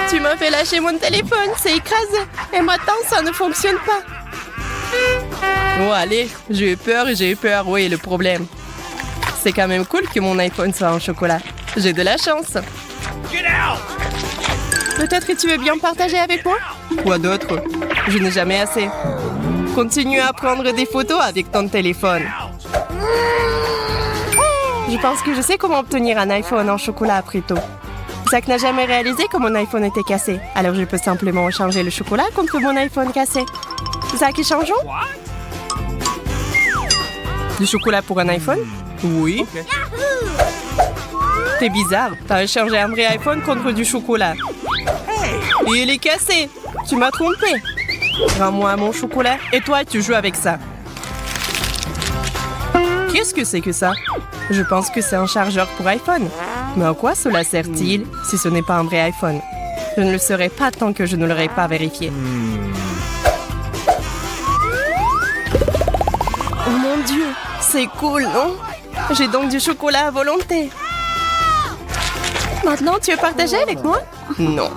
Tu m'as fait lâcher mon téléphone, c'est écrasé. Et maintenant, ça ne fonctionne pas. Oh, allez, j'ai eu peur, oui, le problème. C'est quand même cool que mon iPhone soit en chocolat. J'ai de la chance. Peut-être que tu veux bien partager avec moi? Quoi d'autre? Je n'ai jamais assez. Continue à prendre des photos avec ton téléphone. Je pense que je sais comment obtenir un iPhone en chocolat après tout. Zach n'a jamais réalisé que mon iPhone était cassé. Alors je peux simplement changer le chocolat contre mon iPhone cassé. Zach, échangeons? Du chocolat pour un iPhone? Oui. C'est bizarre. T'as échangé un vrai iPhone contre du chocolat. Et il est cassé. Tu m'as trompé. Rends-moi mon chocolat et toi, tu joues avec ça. Qu'est-ce que c'est que ça? Je pense que c'est un chargeur pour iPhone. Mais à quoi cela sert-il si ce n'est pas un vrai iPhone? Je ne le saurais pas tant que je ne l'aurais pas vérifié. Oh mon Dieu, c'est cool, non? J'ai donc du chocolat à volonté. Maintenant, tu veux partager avec moi? Non.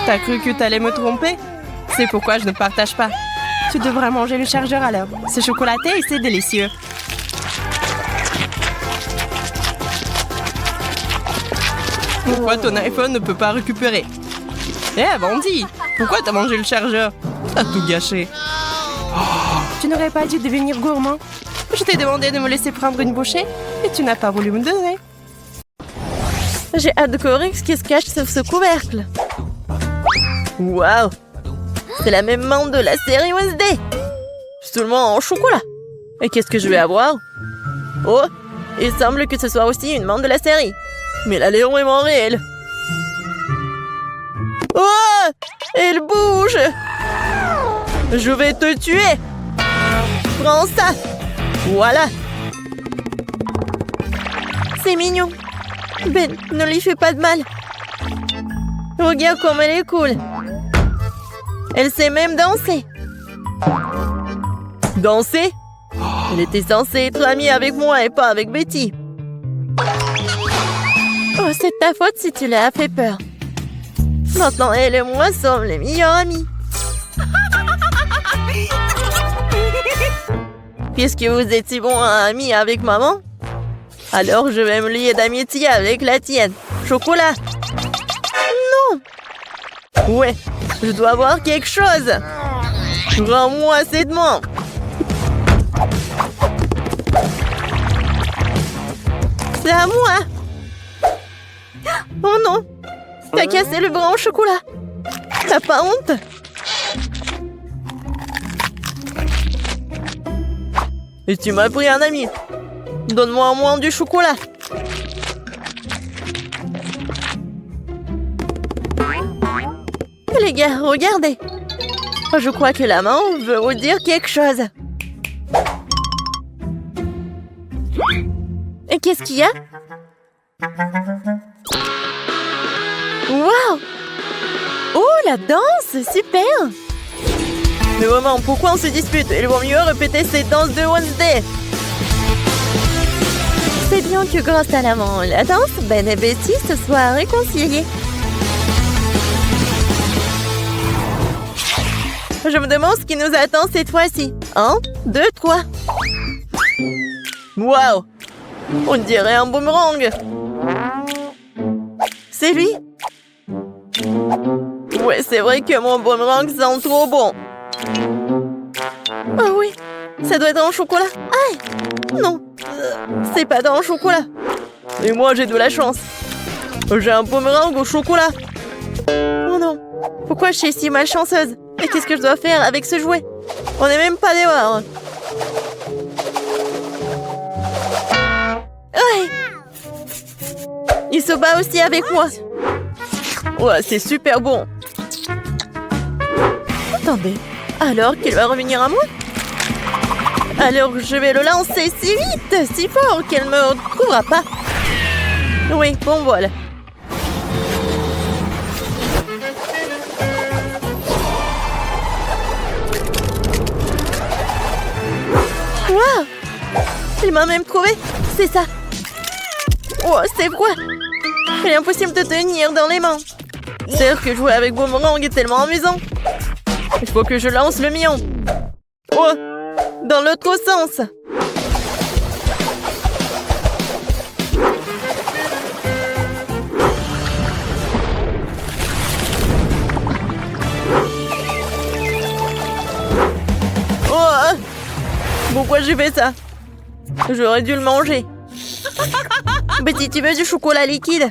T'as cru que t'allais me tromper? C'est pourquoi je ne partage pas. Tu devrais manger le chargeur alors. C'est chocolaté et c'est délicieux. Pourquoi ton iPhone ne peut pas récupérer? Eh, bandit! Pourquoi t'as mangé le chargeur? T'as tout gâché. Tu n'aurais pas dû devenir gourmand. Je t'ai demandé de me laisser prendre une bouchée et tu n'as pas voulu me donner. J'ai hâte de découvrir ce qui se cache sur ce couvercle. Waouh! C'est la même menthe de la série Wednesday. Seulement en chocolat. Et qu'est-ce que je vais avoir? Oh, il semble que ce soit aussi une membre de la série. Mais elle a l'air vraiment réelle. Oh! Elle bouge! Je vais te tuer! Prends ça! Voilà! C'est mignon. Ben, ne lui fais pas de mal. Regarde comme elle est cool. Elle sait même danser. Danser? Elle était censée être amie avec moi et pas avec Betty. Oh, c'est ta faute si tu l'as fait peur. Maintenant, elle et moi sommes les meilleurs amis. Puisque vous êtes si bons amis avec maman, alors je vais me lier d'amitié avec la tienne. Chocolat. Non. Ouais, je dois avoir quelque chose. Rends-moi cette main. C'est à moi. Oh non. T'as cassé le bras en chocolat. T'as pas honte? Et tu m'as pris un ami. Donne-moi au moins du chocolat. Les gars, regardez. Je crois que la main veut vous dire quelque chose. Et qu'est-ce qu'il y a? Waouh! Oh, la danse! Super! Mais vraiment, pourquoi on se dispute? Il vaut mieux répéter cette danse de Wednesday. C'est bien que grâce à la danse, Ben et Betty se soient réconciliés. Je me demande ce qui nous attend cette fois-ci. 1, 2, 3. Waouh! On dirait un boomerang. C'est lui? Ouais, c'est vrai que mon boomerang sent trop bon. Ah oui, ça doit être en chocolat. Aïe! Non, c'est pas dans le chocolat. Et moi, j'ai de la chance. J'ai un boomerang au chocolat. Oh non, pourquoi je suis si malchanceuse? Et qu'est-ce que je dois faire avec ce jouet? On n'est même pas dehors. Aïe! Il se bat aussi avec moi. Ouais, c'est super bon. Attendez, alors qu'il va revenir à moi? Alors je vais le lancer si vite, si fort qu'elle ne me retrouvera pas. Oui, bon voilà. Waouh! Il m'a même trouvé, c'est ça. Oh, c'est quoi? Il est impossible de tenir dans les mains. C'est vrai que jouer avec boomerang est tellement amusant. Il faut que je lance le mien. Oh! Dans l'autre sens. Oh! Pourquoi j'ai fait ça? J'aurais dû le manger. Betty, tu veux du chocolat liquide?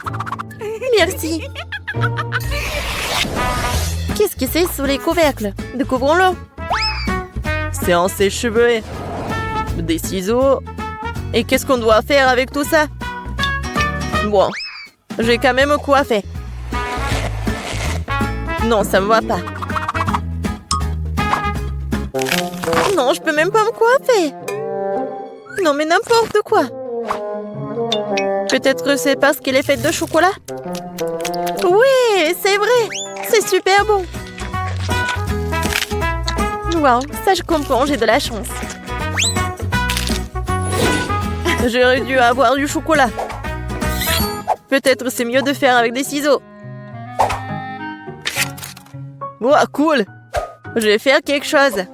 Merci. Qu'est-ce que c'est sous les couvercles? Découvrons-le. C'est un sèche-cheveux. Des ciseaux. Et qu'est-ce qu'on doit faire avec tout ça? Bon, j'ai quand même coiffé. Non, ça me va pas. Non, je peux même pas me coiffer. Non, mais n'importe quoi. Peut-être c'est parce qu'elle est faite de chocolat? Oui, c'est vrai. C'est super bon. Wow, ça je comprends, j'ai de la chance. J'aurais dû avoir du chocolat. Peut-être c'est mieux de faire avec des ciseaux. Wow, cool. Je vais faire quelque chose.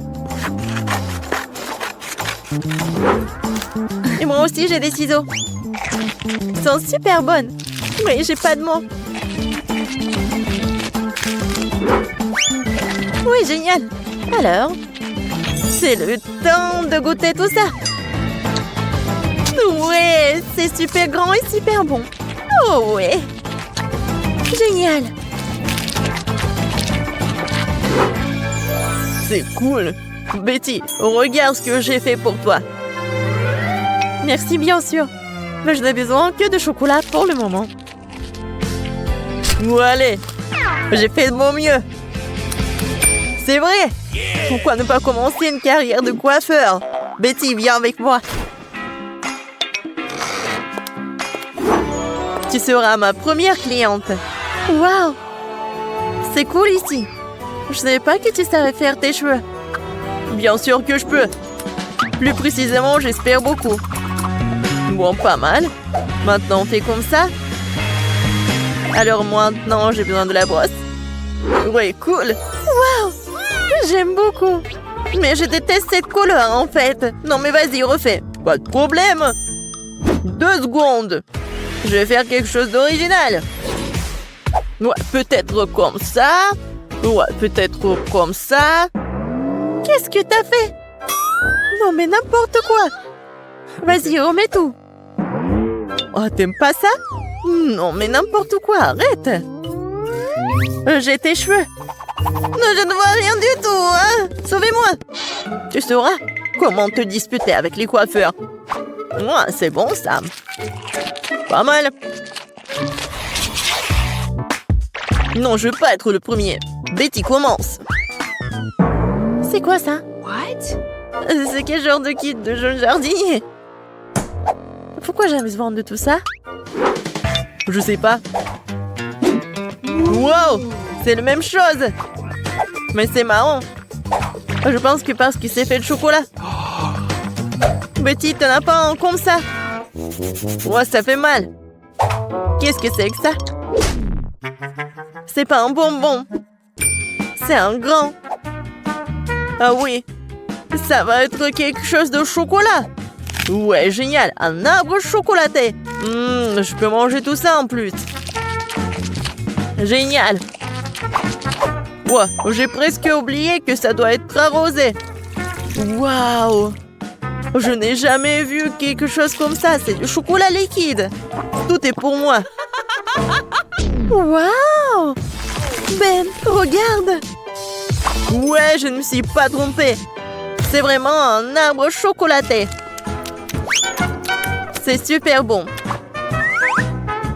Et moi aussi j'ai des ciseaux. Ils sont super bonnes. Mais j'ai pas de mots. Oui, génial. Alors, c'est le temps de goûter tout ça. Ouais, c'est super grand et super bon. Oh ouais. Génial. C'est cool. Betty, regarde ce que j'ai fait pour toi. Merci, bien sûr. Mais je n'ai besoin que de chocolat pour le moment. Ou allez, j'ai fait de mon mieux. C'est vrai. Pourquoi ne pas commencer une carrière de coiffeur? Betty, viens avec moi. Tu seras ma première cliente. Waouh! C'est cool ici. Je ne savais pas que tu savais faire tes cheveux. Bien sûr que je peux. Plus précisément, j'espère beaucoup. Bon, pas mal. Maintenant, on fait comme ça. Alors maintenant, j'ai besoin de la brosse. Ouais, cool. Waouh! J'aime beaucoup. Mais je déteste cette couleur, en fait. Non, mais vas-y, refais. Pas de problème. 2 secondes. Je vais faire quelque chose d'original. Ouais, peut-être comme ça. Ouais, peut-être comme ça. Qu'est-ce que t'as fait? Non, mais n'importe quoi. Vas-y, remets tout. Oh, t'aimes pas ça? Non, mais n'importe quoi, arrête. J'ai tes cheveux. Non, je ne vois rien du tout, hein. Sauvez-moi. Tu sauras comment te disputer avec les coiffeurs. Ouais, c'est bon, ça. Pas mal. Non, je veux pas être le premier. Betty, commence. C'est quoi ça? What? C'est quel genre de kit de jeune jardinier? Pourquoi j'ai besoin de tout ça? Je sais pas. Wow! C'est la même chose! Mais c'est marrant. Je pense que parce qu'il s'est fait de chocolat. Betty, t'en as pas un comme ça? Ouais, ça fait mal. Qu'est-ce que c'est que ça? C'est pas un bonbon. C'est un grand. Ah oui. Ça va être quelque chose de chocolat. Ouais, génial. Un arbre chocolaté. Je peux manger tout ça en plus. Génial. Ouais, j'ai presque oublié que ça doit être arrosé. Waouh. Je n'ai jamais vu quelque chose comme ça. C'est du chocolat liquide. Tout est pour moi. Waouh. Ben, regarde. Ouais, je ne me suis pas trompée. C'est vraiment un arbre chocolaté. C'est super bon.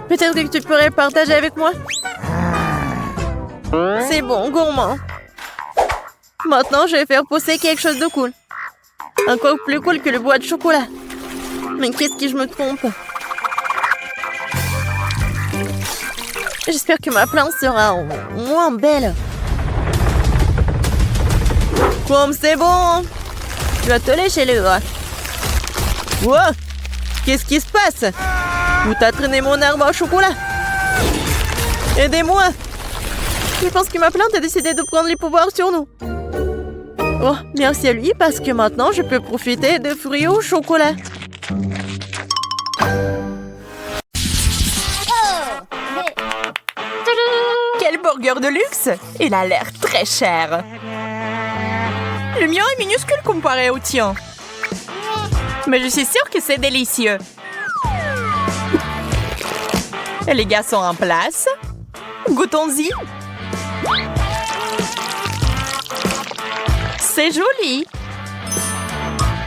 Peut-être que tu pourrais partager avec moi? C'est bon, gourmand. Maintenant, je vais faire pousser quelque chose de cool. Encore plus cool que le bois de chocolat. Mais qu'est-ce que je me trompe? J'espère que ma plante sera moins belle. Comme c'est bon. Tu vas te lécher les doigts. Wow! Qu'est-ce qui se passe? Où t'as traîné mon arbre au chocolat? Aidez-moi! Je pense que ma plante a décidé de prendre les pouvoirs sur nous. Oh, merci à lui parce que maintenant je peux profiter de fruits au chocolat. Quel burger de luxe! Il a l'air très cher. Le mien est minuscule comparé au tien. Mais je suis sûre que c'est délicieux. Et les gars sont en place. Goûtons-y. C'est joli.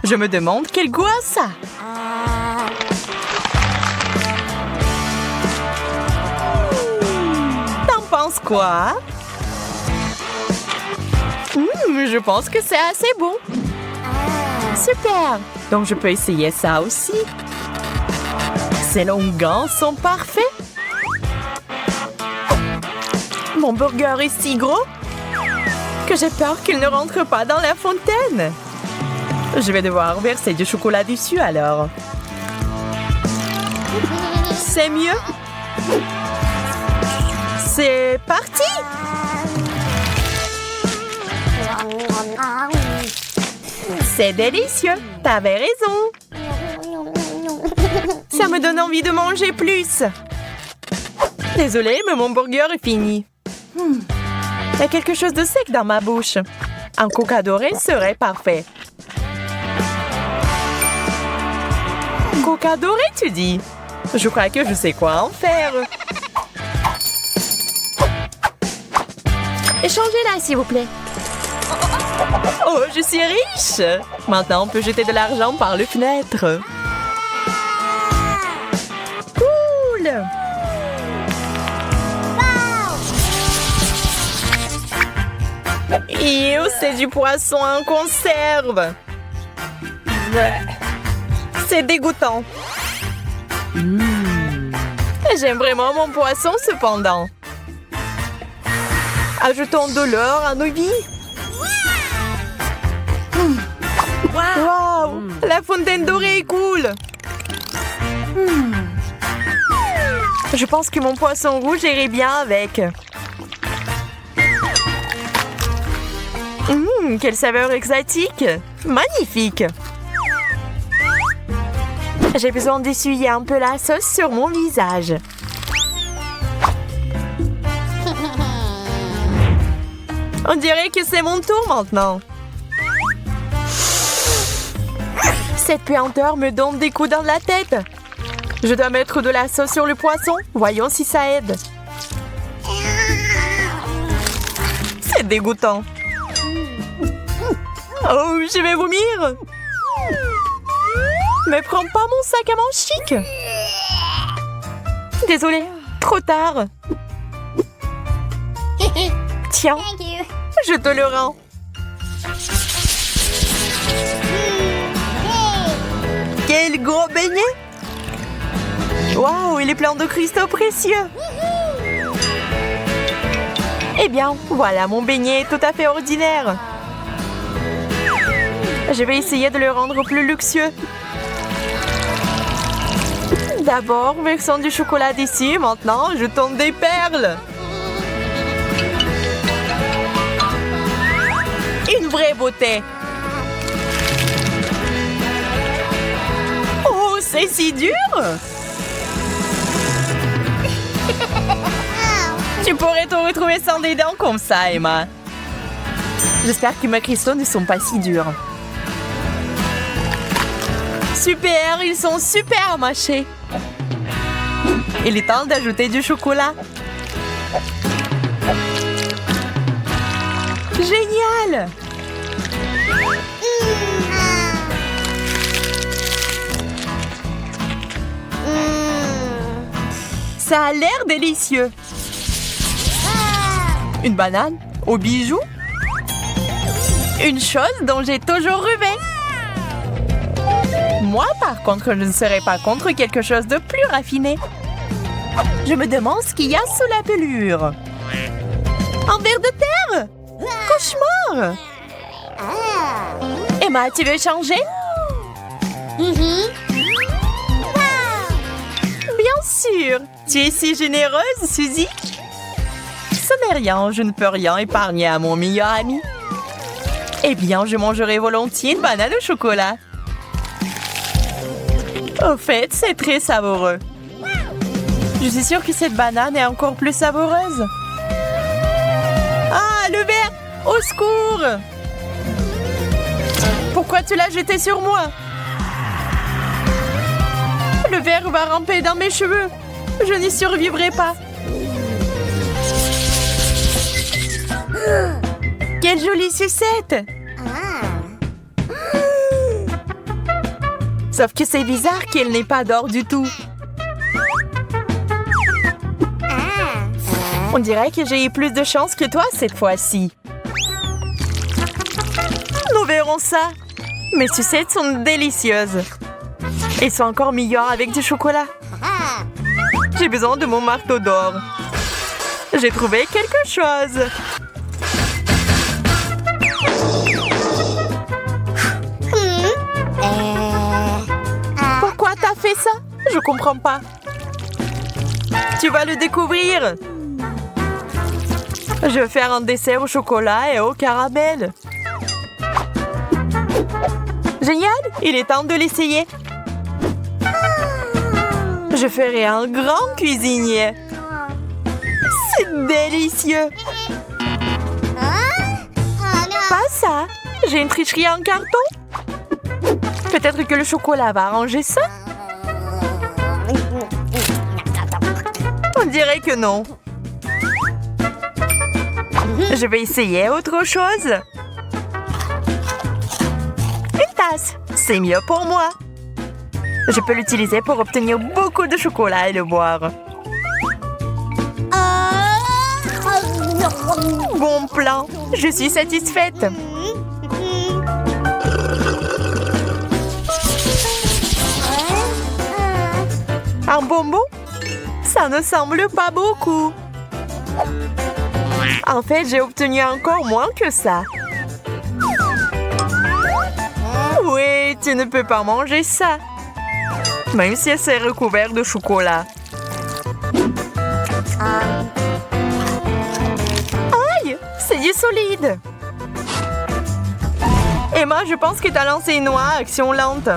Je me demande quel goût a ça. T'en penses quoi? Je pense que c'est assez bon. Super. Donc je peux essayer ça aussi. Ces longueurs sont parfaits. Mon burger est si gros que j'ai peur qu'il ne rentre pas dans la fontaine. Je vais devoir verser du chocolat dessus alors. C'est mieux. C'est parti. C'est délicieux. T'avais raison. Ça me donne envie de manger plus. Désolée, mais mon burger est fini. Il y a quelque chose de sec dans ma bouche. Un coca doré serait parfait. Coca doré, tu dis? Je crois que je sais quoi en faire. Échangez-la, s'il vous plaît. Oh, je suis riche! Maintenant, on peut jeter de l'argent par les fenêtres. cool! Ew, c'est du poisson en conserve! C'est dégoûtant. J'aime vraiment mon poisson cependant. Ajoutons de l'or à nos vies. Wow! La fontaine dorée est cool! Je pense que mon poisson rouge irait bien avec. Quelle saveur exotique! Magnifique! J'ai besoin d'essuyer un peu la sauce sur mon visage. On dirait que c'est mon tour maintenant. Cette puanteur me donne des coups dans la tête. Je dois mettre de la sauce sur le poisson. Voyons si ça aide. C'est dégoûtant. Oh, je vais vomir. Mais prends pas mon sac à main chic. Désolée, trop tard. Tiens, Thank you. je te le rends. Quel gros beignet! Waouh, il est plein de cristaux précieux. Eh bien, voilà, mon beignet est tout à fait ordinaire. Je vais essayer de le rendre plus luxueux. D'abord, versons du chocolat dessus. Maintenant, jetons des perles. Une vraie beauté. Oh, c'est si dur. Tu pourrais te retrouver sans des dents comme ça, Emma. J'espère que mes cristaux ne sont pas si durs. Super, ils sont super mâchés. Il est temps d'ajouter du chocolat. Génial! Ça a l'air délicieux. Une banane aux bijoux. Une chose dont j'ai toujours rêvé. Moi, par contre, je ne serais pas contre quelque chose de plus raffiné. Je me demande ce qu'il y a sous la pelure. Un ver de terre? Cauchemar! Emma, tu veux changer? Bien sûr! Tu es si généreuse, Suzy! Ce n'est rien, je ne peux rien épargner à mon meilleur ami. Eh bien, je mangerai volontiers une banane au chocolat. Au fait, c'est très savoureux. Je suis sûre que cette banane est encore plus savoureuse. Ah, le verre! Au secours! Pourquoi tu l'as jeté sur moi? Le verre va ramper dans mes cheveux. Je n'y survivrai pas. Quelle jolie sucette! Sauf que c'est bizarre qu'elle n'ait pas d'or du tout. On dirait que j'ai eu plus de chance que toi cette fois-ci. Nous verrons ça. Mes sucettes sont délicieuses. Elles sont encore meilleures avec du chocolat. J'ai besoin de mon marteau d'or. J'ai trouvé quelque chose. Pourquoi t'as fait ça? Je comprends pas. Tu vas le découvrir. Je vais faire un dessert au chocolat et au caramel. Génial! Il est temps de l'essayer. Je ferai un grand cuisinier. C'est délicieux. Pas ça. J'ai une tricherie en carton. Peut-être que le chocolat va arranger ça. On dirait que non. Je vais essayer autre chose. Une tasse, c'est mieux pour moi. Je peux l'utiliser pour obtenir beaucoup de chocolat et le boire. Bon plan, je suis satisfaite. Un bonbon? Ça ne semble pas beaucoup. En fait, j'ai obtenu encore moins que ça. Oui, tu ne peux pas manger ça. Même si c'est recouvert de chocolat. Aïe, c'est du solide. Emma, je pense que tu as lancé une noix à action lente.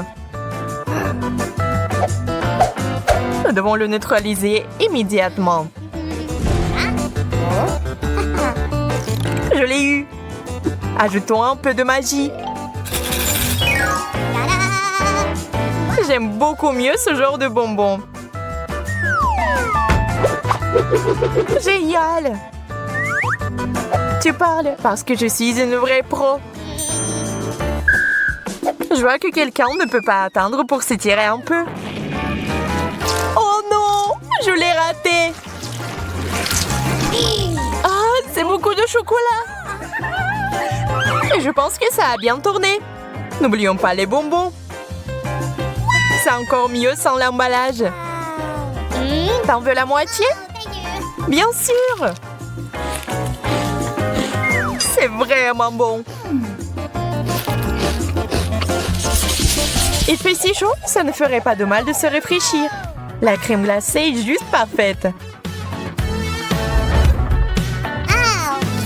Nous devons le neutraliser immédiatement. Je l'ai eu. Ajoutons un peu de magie. J'aime beaucoup mieux ce genre de bonbons. Génial! Tu parles parce que je suis une vraie pro. Je vois que quelqu'un ne peut pas attendre pour s'étirer un peu. Oh non! Je l'ai raté! Ah, c'est beaucoup de chocolat! Et je pense que ça a bien tourné. N'oublions pas les bonbons. C'est encore mieux sans l'emballage. T'en veux la moitié? Bien sûr! C'est vraiment bon. Il fait si chaud, ça ne ferait pas de mal de se réfléchir. La crème glacée est juste parfaite.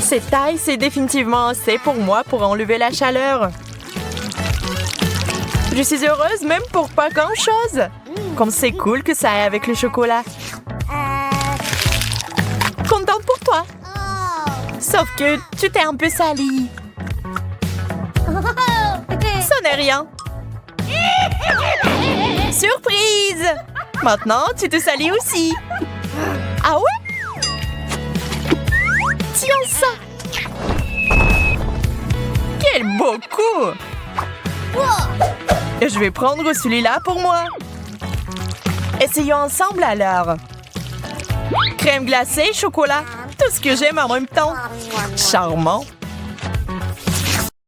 Cette taille, c'est définitivement assez pour moi pour enlever la chaleur. Je suis heureuse même pour pas grand-chose. Comme c'est cool que ça aille avec le chocolat. Contente pour toi. Sauf que tu t'es un peu salie. Ça n'est rien. Surprise! Maintenant, tu te salis aussi. Ah ouais? Tiens ça! Quel beau coup! Et je vais prendre celui-là pour moi. Essayons ensemble alors. Crème glacée, chocolat, tout ce que j'aime en même temps. Charmant.